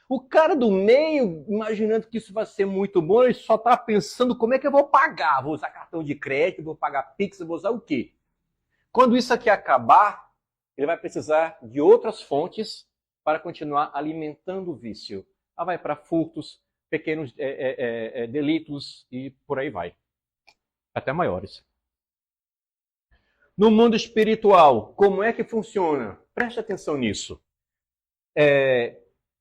O cara do meio, imaginando que isso vai ser muito bom, ele só está pensando como é que eu vou pagar. Vou usar cartão de crédito, vou pagar Pix, vou usar o quê? Quando isso aqui acabar, ele vai precisar de outras fontes para continuar alimentando o vício. Ah, vai para furtos, pequenos delitos e por aí vai. Até maiores. No mundo espiritual, como é que funciona? Preste atenção nisso.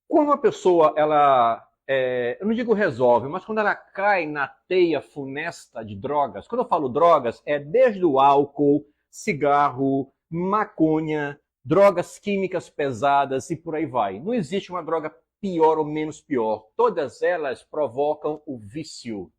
Quando uma pessoa ela eu não digo resolve, mas quando ela cai na teia funesta de drogas, quando eu falo drogas, é desde o álcool, cigarro, maconha, drogas químicas pesadas e por aí vai. Não existe uma droga pior ou menos pior. Todas elas provocam o vício.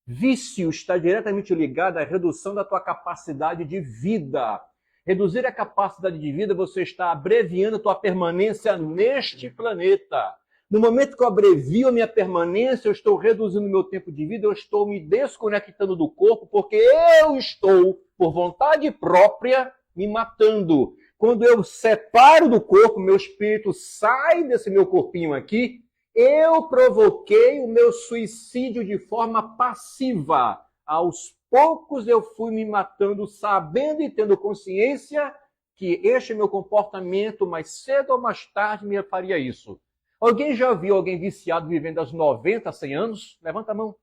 Vício está diretamente ligado à redução da tua capacidade de vida. Reduzir a capacidade de vida, você está abreviando a tua permanência neste planeta. No momento que eu abrevio a minha permanência, eu estou reduzindo o meu tempo de vida, eu estou me desconectando do corpo, porque eu estou, por vontade própria, me matando. Quando eu separo do corpo, meu espírito sai desse meu corpinho aqui, eu provoquei o meu suicídio de forma passiva. Aos poucos eu fui me matando, sabendo e tendo consciência que este meu comportamento, mais cedo ou mais tarde, me faria isso. Alguém já viu alguém viciado vivendo aos 90, 100 anos? Levanta a mão.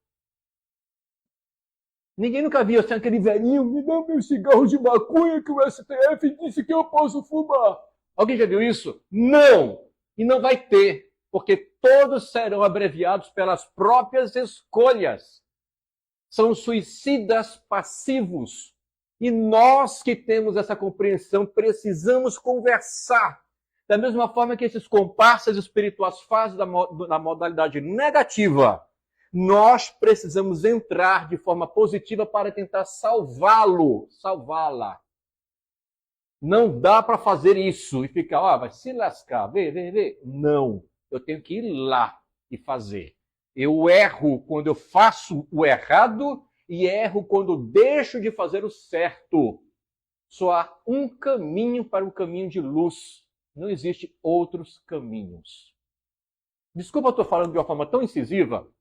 Ninguém nunca viu assim, aquele velhinho, me dá meu cigarro de maconha que o STF disse que eu posso fumar. Alguém já viu isso? Não! E não vai ter, porque todos serão abreviados pelas próprias escolhas. São suicidas passivos. E nós que temos essa compreensão precisamos conversar. Da mesma forma que esses comparsas espirituais fazem da modalidade negativa, nós precisamos entrar de forma positiva para tentar salvá-lo, salvá-la. Não dá para fazer isso e ficar, vai se lascar, vê. Não, eu tenho que ir lá e fazer. Eu erro quando eu faço o errado e erro quando deixo de fazer o certo. Só há um caminho para o caminho de luz. Não existem outros caminhos. Desculpa, eu estou falando de uma forma tão incisiva,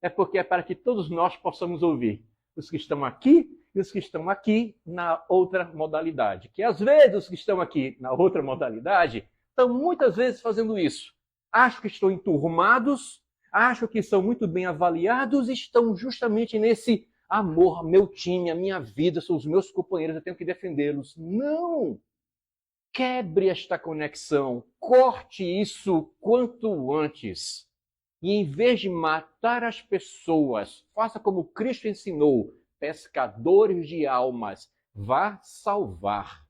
é porque é para que todos nós possamos ouvir. Os que estão aqui e os que estão aqui na outra modalidade. Que às vezes os que estão aqui na outra modalidade estão muitas vezes fazendo isso. Acham que estão enturmados, acham que são muito bem avaliados e estão justamente nesse amor, meu time, a minha vida, são os meus companheiros, eu tenho que defendê-los. Não! Quebre esta conexão, corte isso quanto antes. E em vez de matar as pessoas, faça como Cristo ensinou, pescadores de almas, vá salvar.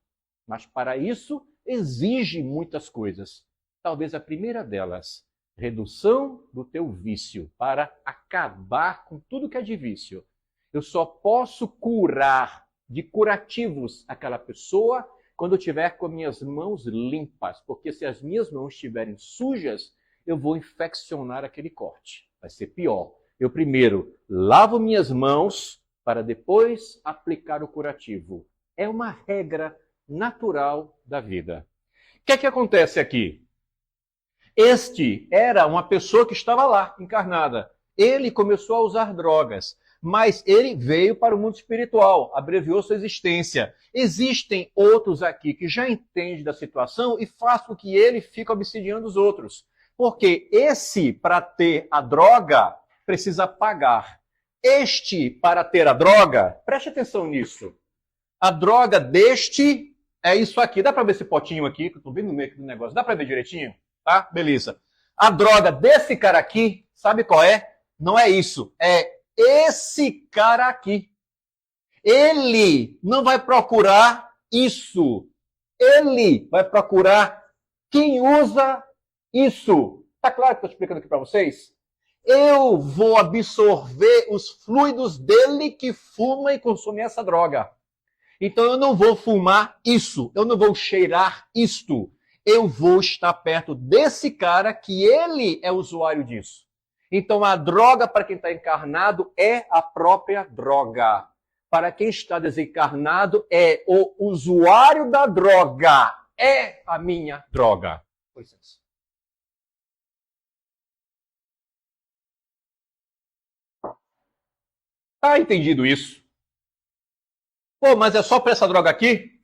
Mas para isso exige muitas coisas. Talvez a primeira delas, redução do teu vício, para acabar com tudo que é de vício. Eu só posso curar de curativos aquela pessoa quando eu estiver com as minhas mãos limpas, porque se as minhas mãos estiverem sujas, eu vou infeccionar aquele corte. Vai ser pior. Eu primeiro lavo minhas mãos para depois aplicar o curativo. É uma regra natural da vida. O que é que acontece aqui? Este era uma pessoa que estava lá, encarnada. Ele começou a usar drogas. Mas ele veio para o mundo espiritual, abreviou sua existência. Existem outros aqui que já entendem da situação e fazem com que ele fique obsidiando os outros. Porque esse, para ter a droga, precisa pagar. Este, para ter a droga, preste atenção nisso. A droga deste é isso aqui. Dá para ver esse potinho aqui, que eu estou bem no meio do negócio. Dá para ver direitinho? Tá? Beleza. A droga desse cara aqui, sabe qual é? Não é isso. É esse cara aqui. Ele não vai procurar isso. Ele vai procurar quem usa isso. Tá claro que eu estou explicando aqui para vocês? Eu vou absorver os fluidos dele que fuma e consome essa droga. Então eu não vou fumar isso. Eu não vou cheirar isto. Eu vou estar perto desse cara que ele é usuário disso. Então, a droga para quem está encarnado é a própria droga. Para quem está desencarnado é o usuário da droga. É a minha droga. Pois é. Tá entendido isso? Pô, mas é só para essa droga aqui?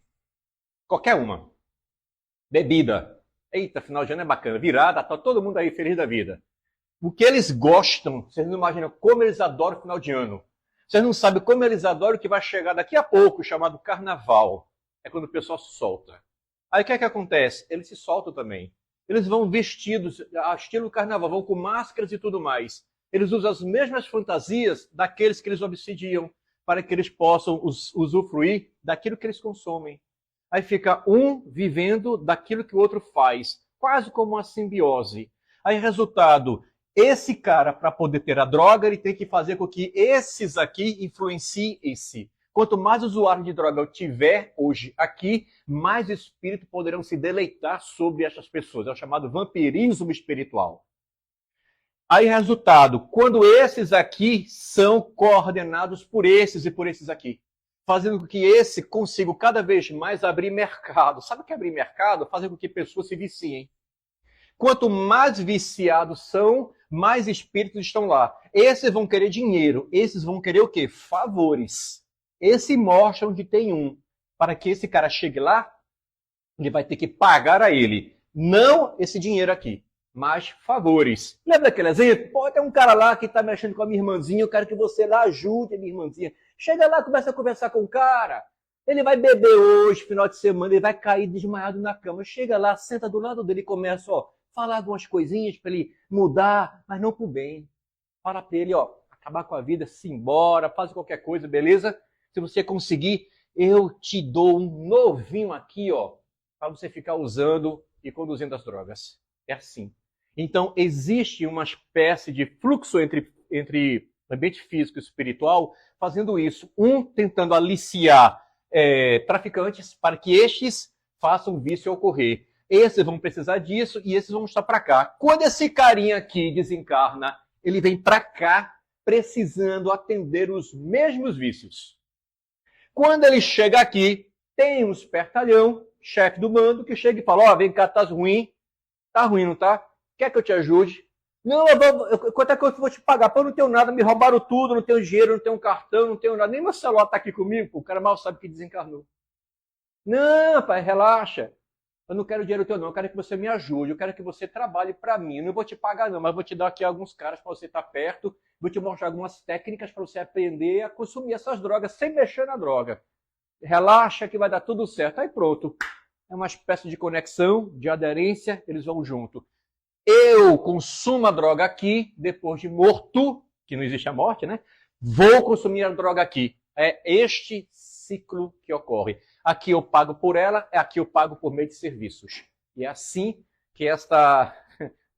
Qualquer uma. Bebida. Eita, final de ano é bacana. Virada, tá todo mundo aí feliz da vida. O que eles gostam, vocês não imaginam como eles adoram o final de ano. Vocês não sabem como eles adoram o que vai chegar daqui a pouco, chamado carnaval. É quando o pessoal se solta. Aí o que é que acontece? Eles se soltam também. Eles vão vestidos, estilo carnaval, vão com máscaras e tudo mais. Eles usam as mesmas fantasias daqueles que eles obsidiam, para que eles possam usufruir daquilo que eles consomem. Aí fica um vivendo daquilo que o outro faz, quase como uma simbiose. Aí, resultado, esse cara, para poder ter a droga, ele tem que fazer com que esses aqui influenciem esse. Quanto mais usuário de droga eu tiver hoje aqui, mais espíritos poderão se deleitar sobre essas pessoas. É o chamado vampirismo espiritual. Aí, resultado, quando esses aqui são coordenados por esses e por esses aqui, fazendo com que esse consiga cada vez mais abrir mercado. Sabe o que é abrir mercado? Fazer com que pessoas se viciem. Quanto mais viciados são, mais espíritos estão lá. Esses vão querer dinheiro, esses vão querer o quê? Favores. Esse mostra onde tem um. Para que esse cara chegue lá, ele vai ter que pagar a ele. Não esse dinheiro aqui, mas favores. Lembra daquele exemplo? Pô, tem um cara lá que está mexendo com a minha irmãzinha, eu quero que você lá ajude a minha irmãzinha. Chega lá, começa a conversar com o cara. Ele vai beber hoje, final de semana, ele vai cair desmaiado na cama. Chega lá, senta do lado dele e começa, falar algumas coisinhas para ele mudar, mas não pro bem. Fala para ele, acabar com a vida, se embora, faz qualquer coisa, beleza? Se você conseguir, eu te dou um novinho aqui, para você ficar usando e conduzindo as drogas. É assim. Então, existe uma espécie de fluxo entre ambiente físico e espiritual, fazendo isso. Um tentando aliciar traficantes para que estes façam o vício ocorrer. Esses vão precisar disso e esses vão estar para cá. Quando esse carinha aqui desencarna, ele vem para cá precisando atender os mesmos vícios. Quando ele chega aqui, tem um espertalhão, chefe do mando, que chega e fala, vem cá, tá ruim, não tá? Quer que eu te ajude? Não, quanto é que eu vou te pagar? Pô, eu não tenho nada, me roubaram tudo, não tenho dinheiro, não tenho cartão, não tenho nada, nem meu celular tá aqui comigo, o cara mal sabe que desencarnou. Não, pai, relaxa. Eu não quero dinheiro teu não, eu quero que você me ajude, eu quero que você trabalhe para mim. Eu não vou te pagar não, mas vou te dar aqui alguns caras para você estar perto, vou te mostrar algumas técnicas para você aprender a consumir essas drogas sem mexer na droga. Relaxa que vai dar tudo certo. Aí pronto. É uma espécie de conexão, de aderência, eles vão junto. Eu consumo a droga aqui, depois de morto, que não existe a morte, né? Vou consumir a droga aqui. É este ciclo que ocorre. Aqui eu pago por ela, aqui eu pago por meio de serviços. E é assim que esta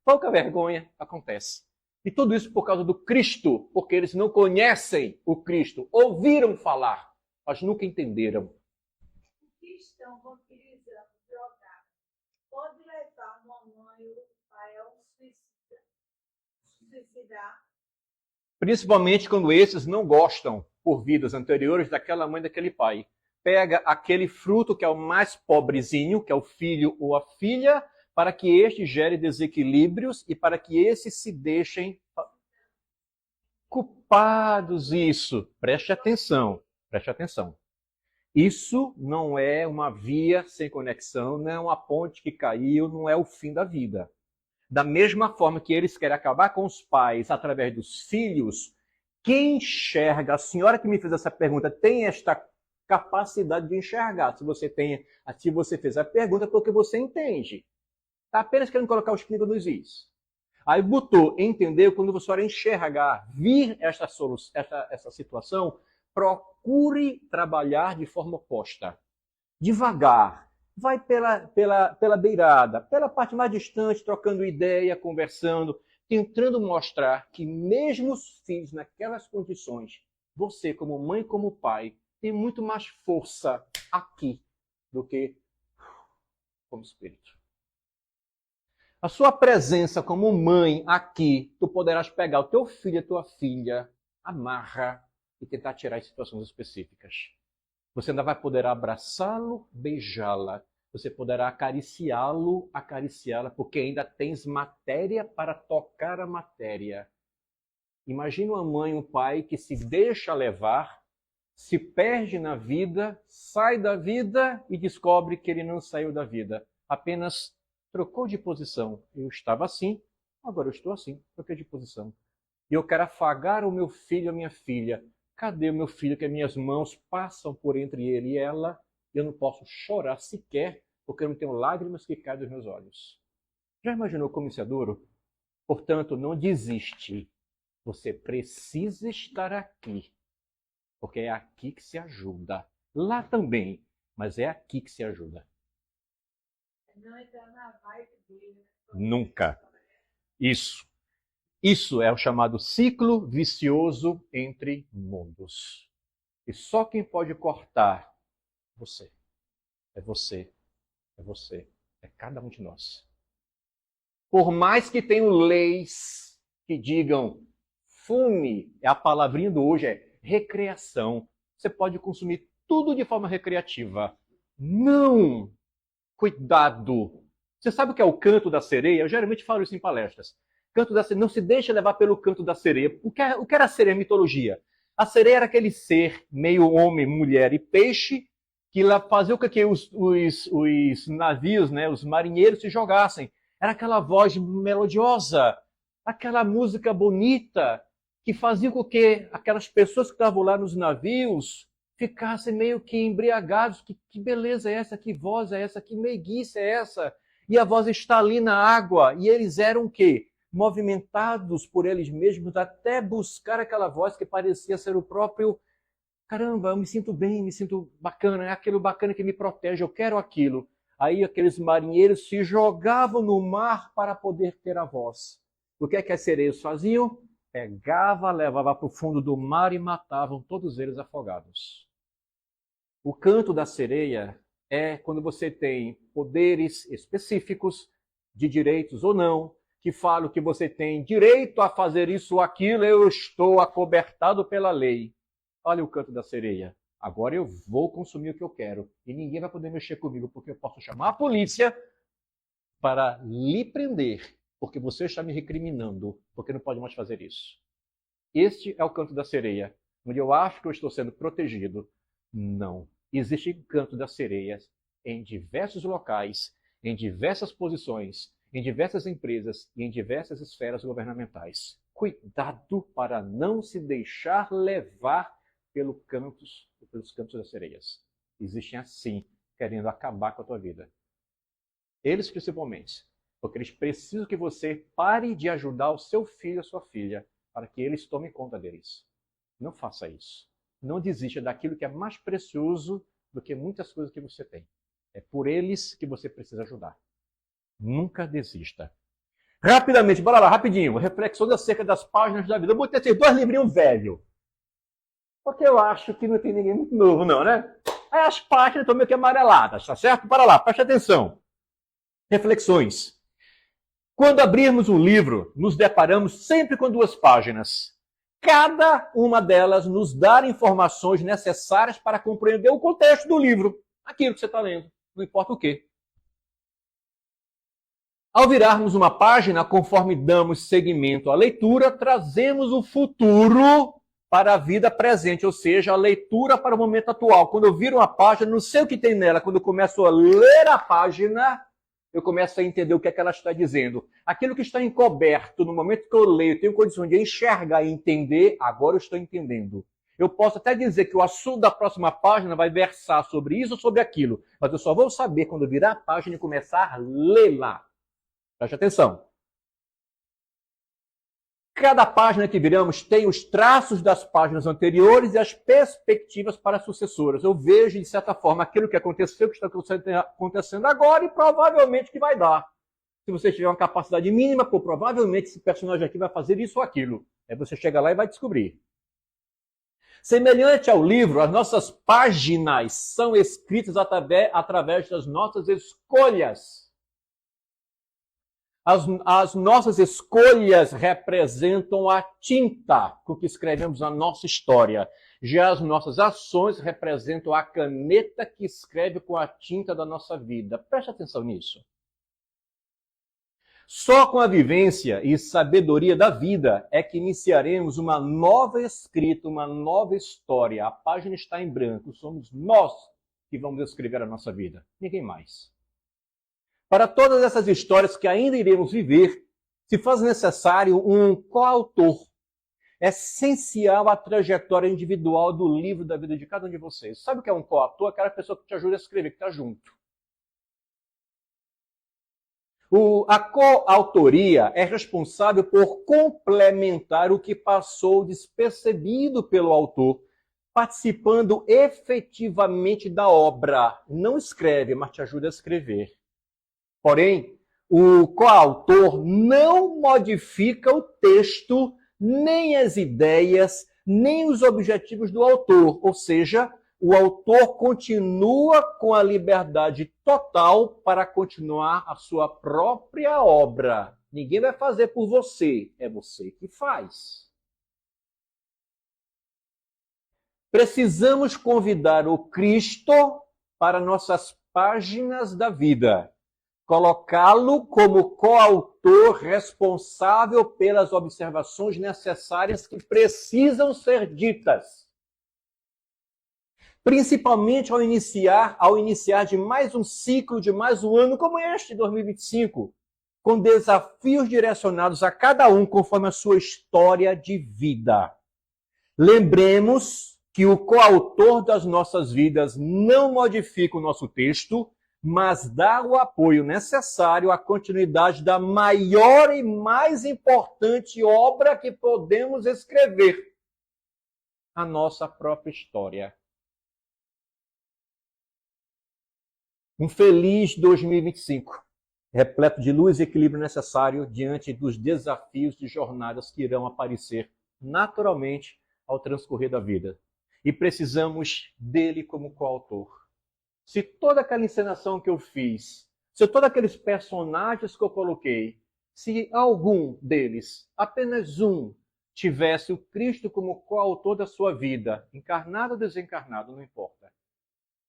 pouca vergonha acontece. E tudo isso por causa do Cristo, porque eles não conhecem o Cristo. Ouviram falar, mas nunca entenderam. O cristão vampirizando, drogado, pode levar uma mãe ou um pai a suicidar? Principalmente quando esses não gostam, por vidas anteriores, daquela mãe, daquele pai. Pega aquele fruto que é o mais pobrezinho, que é o filho ou a filha, para que este gere desequilíbrios e para que esses se deixem culpados. Isso. Preste atenção. Preste atenção. Isso não é uma via sem conexão, não é uma ponte que caiu, não é o fim da vida. Da mesma forma que eles querem acabar com os pais através dos filhos, quem enxerga, a senhora que me fez essa pergunta, tem esta capacidade de enxergar. Se você fez a pergunta, porque você entende. Está apenas querendo colocar os pingos nos is. Aí botou, entendeu? Quando você olha enxergar, vir essa situação, procure trabalhar de forma oposta. Devagar. Vai pela beirada, pela parte mais distante, trocando ideia, conversando, tentando mostrar que mesmo os filhos naquelas condições, você como mãe, como pai, tem muito mais força aqui do que como espírito. A sua presença como mãe aqui, tu poderás pegar o teu filho e a tua filha, amarra e tentar tirar as situações específicas. Você ainda vai poder abraçá-lo, beijá-la. Você poderá acariciá-lo, acariciá-la, porque ainda tens matéria para tocar a matéria. Imagina uma mãe, um pai que se deixa levar, se perde na vida, sai da vida e descobre que ele não saiu da vida. Apenas trocou de posição. Eu estava assim, agora eu estou assim, troquei de posição. E eu quero afagar o meu filho, a minha filha. Cadê o meu filho que as minhas mãos passam por entre ele e ela? Eu não posso chorar sequer, porque eu não tenho lágrimas que caem dos meus olhos. Já imaginou como isso é duro? Portanto, não desiste. Você precisa estar aqui, porque é aqui que se ajuda. Lá também, mas é aqui que se ajuda. Não entrar na vibe dele. Nunca. Isso é o chamado ciclo vicioso entre mundos. E só quem pode cortar você. É você. É você. É cada um de nós. Por mais que tenham leis que digam fume, a palavrinha do hoje é recreação. Você pode consumir tudo de forma recreativa. Não! Cuidado! Você sabe o que é o canto da sereia? Eu geralmente falo isso em palestras. Canto da sereia, não se deixe levar pelo canto da sereia. O que era a sereia? Mitologia. A sereia era aquele ser, meio homem, mulher e peixe, que lá fazia o que os navios, né, os marinheiros se jogassem. Era aquela voz melodiosa, aquela música bonita, que fazia com que aquelas pessoas que estavam lá nos navios ficassem meio que embriagados. Que beleza é essa? Que voz é essa? Que meiguice é essa? E a voz está ali na água. E eles eram o quê? Movimentados por eles mesmos até buscar aquela voz que parecia ser o próprio. Caramba, eu me sinto bem, me sinto bacana, é aquilo bacana que me protege, eu quero aquilo. Aí aqueles marinheiros se jogavam no mar para poder ter a voz. O que é que as sereias faziam? Pegava, levava para o fundo do mar e matavam todos eles afogados. O canto da sereia é quando você tem poderes específicos, de direitos ou não, que falam que você tem direito a fazer isso ou aquilo, eu estou acobertado pela lei. Olha o canto da sereia. Agora eu vou consumir o que eu quero. E ninguém vai poder mexer comigo, porque eu posso chamar a polícia para lhe prender, porque você está me recriminando, porque não pode mais fazer isso. Este é o canto da sereia, onde eu acho que eu estou sendo protegido. Não. Existe canto das sereias em diversos locais, em diversas posições, em diversas empresas e em diversas esferas governamentais. Cuidado para não se deixar levar pelos cantos das sereias. Existem assim, querendo acabar com a tua vida. Eles principalmente, porque eles precisam que você pare de ajudar o seu filho, a sua filha, para que eles tomem conta deles. Não faça isso. Não desista daquilo que é mais precioso do que muitas coisas que você tem. É por eles que você precisa ajudar. Nunca desista. Rapidamente, bora lá, rapidinho. Reflexões acerca das páginas da vida. Eu botei esses 2 livrinhos velhos. Porque eu acho que não tem ninguém muito novo, não, né? Aí as páginas estão meio que amareladas, tá certo? Para lá, preste atenção. Reflexões. Quando abrirmos um livro, nos deparamos sempre com 2 páginas. Cada uma delas nos dá informações necessárias para compreender o contexto do livro. Aquilo que você está lendo, não importa o quê. Ao virarmos uma página, conforme damos seguimento à leitura, trazemos o futuro para a vida presente, ou seja, a leitura para o momento atual. Quando eu viro uma página, não sei o que tem nela. Quando eu começo a ler a página, eu começo a entender o que é que ela está dizendo. Aquilo que está encoberto no momento que eu leio, eu tenho condições de enxergar e entender, agora eu estou entendendo. Eu posso até dizer que o assunto da próxima página vai versar sobre isso ou sobre aquilo, mas eu só vou saber quando eu virar a página e começar a lê-la. Preste atenção. Cada página que viramos tem os traços das páginas anteriores e as perspectivas para as sucessoras. Eu vejo, de certa forma, aquilo que aconteceu, que está acontecendo agora e provavelmente que vai dar. Se você tiver uma capacidade mínima, provavelmente esse personagem aqui vai fazer isso ou aquilo. Aí você chega lá e vai descobrir. Semelhante ao livro, as nossas páginas são escritas através das nossas escolhas. As nossas escolhas representam a tinta com que escrevemos a nossa história. Já as nossas ações representam a caneta que escreve com a tinta da nossa vida. Preste atenção nisso. Só com a vivência e sabedoria da vida é que iniciaremos uma nova escrita, uma nova história. A página está em branco. Somos nós que vamos escrever a nossa vida. Ninguém mais. Para todas essas histórias que ainda iremos viver, se faz necessário um coautor. É essencial a trajetória individual do livro da vida de cada um de vocês. Sabe o que é um coautor? Aquela pessoa que te ajuda a escrever, que está junto. A coautoria é responsável por complementar o que passou despercebido pelo autor, participando efetivamente da obra. Não escreve, mas te ajuda a escrever. Porém, o coautor não modifica o texto, nem as ideias, nem os objetivos do autor. Ou seja, o autor continua com a liberdade total para continuar a sua própria obra. Ninguém vai fazer por você, é você que faz. Precisamos convidar o Cristo para nossas páginas da vida, colocá-lo como coautor responsável pelas observações necessárias que precisam ser ditas. Principalmente ao iniciar de mais um ciclo, de mais um ano como este, 2025, com desafios direcionados a cada um conforme a sua história de vida. Lembremos que o coautor das nossas vidas não modifica o nosso texto, mas dá o apoio necessário à continuidade da maior e mais importante obra que podemos escrever, a nossa própria história. Um feliz 2025, repleto de luz e equilíbrio necessário diante dos desafios de jornadas que irão aparecer naturalmente ao transcorrer da vida. E precisamos dele como coautor. Se toda aquela encenação que eu fiz, se todos aqueles personagens que eu coloquei, se algum deles, apenas um, tivesse o Cristo como coautor da sua vida, encarnado ou desencarnado, não importa,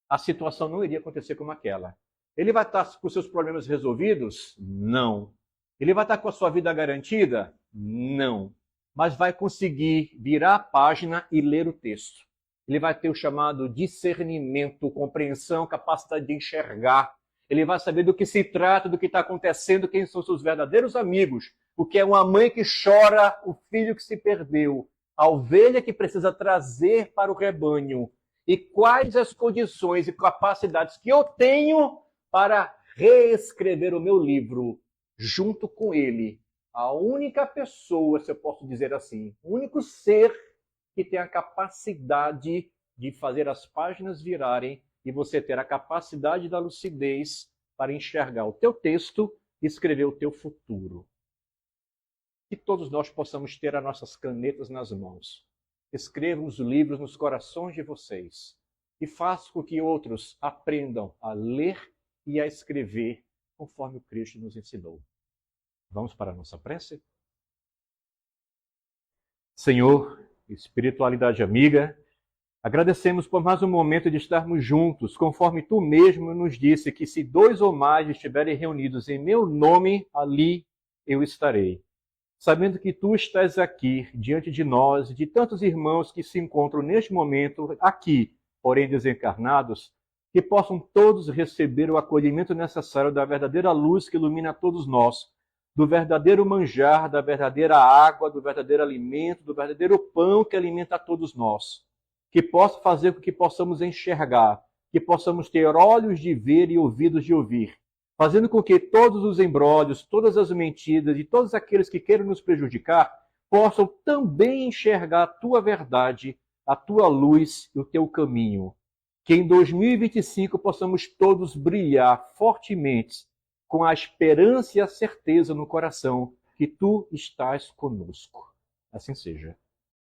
a situação não iria acontecer como aquela. Ele vai estar com seus problemas resolvidos? Não. Ele vai estar com a sua vida garantida? Não. Mas vai conseguir virar a página e ler o texto. Ele vai ter o chamado discernimento, compreensão, capacidade de enxergar. Ele vai saber do que se trata, do que está acontecendo, quem são seus verdadeiros amigos. O que é uma mãe que chora o filho que se perdeu, a ovelha que precisa trazer para o rebanho. E quais as condições e capacidades que eu tenho para reescrever o meu livro junto com ele. A única pessoa, se eu posso dizer assim, o único ser que tem a capacidade de fazer as páginas virarem e você ter a capacidade da lucidez para enxergar o teu texto e escrever o teu futuro. Que todos nós possamos ter as nossas canetas nas mãos. Escrevam os livros nos corações de vocês e façam com que outros aprendam a ler e a escrever conforme o Cristo nos ensinou. Vamos para a nossa prece? Senhor, espiritualidade amiga, agradecemos por mais um momento de estarmos juntos, conforme Tu mesmo nos disse que se 2 ou mais estiverem reunidos em meu nome, ali eu estarei. Sabendo que Tu estás aqui, diante de nós e de tantos irmãos que se encontram neste momento aqui, porém desencarnados, que possam todos receber o acolhimento necessário da verdadeira luz que ilumina todos nós, do verdadeiro manjar, da verdadeira água, do verdadeiro alimento, do verdadeiro pão que alimenta a todos nós. Que possa fazer com que possamos enxergar, que possamos ter olhos de ver e ouvidos de ouvir, fazendo com que todos os embrólios, todas as mentiras e todos aqueles que queiram nos prejudicar possam também enxergar a Tua verdade, a Tua luz e o Teu caminho. Que em 2025 possamos todos brilhar fortemente com a esperança e a certeza no coração que Tu estás conosco. Assim seja.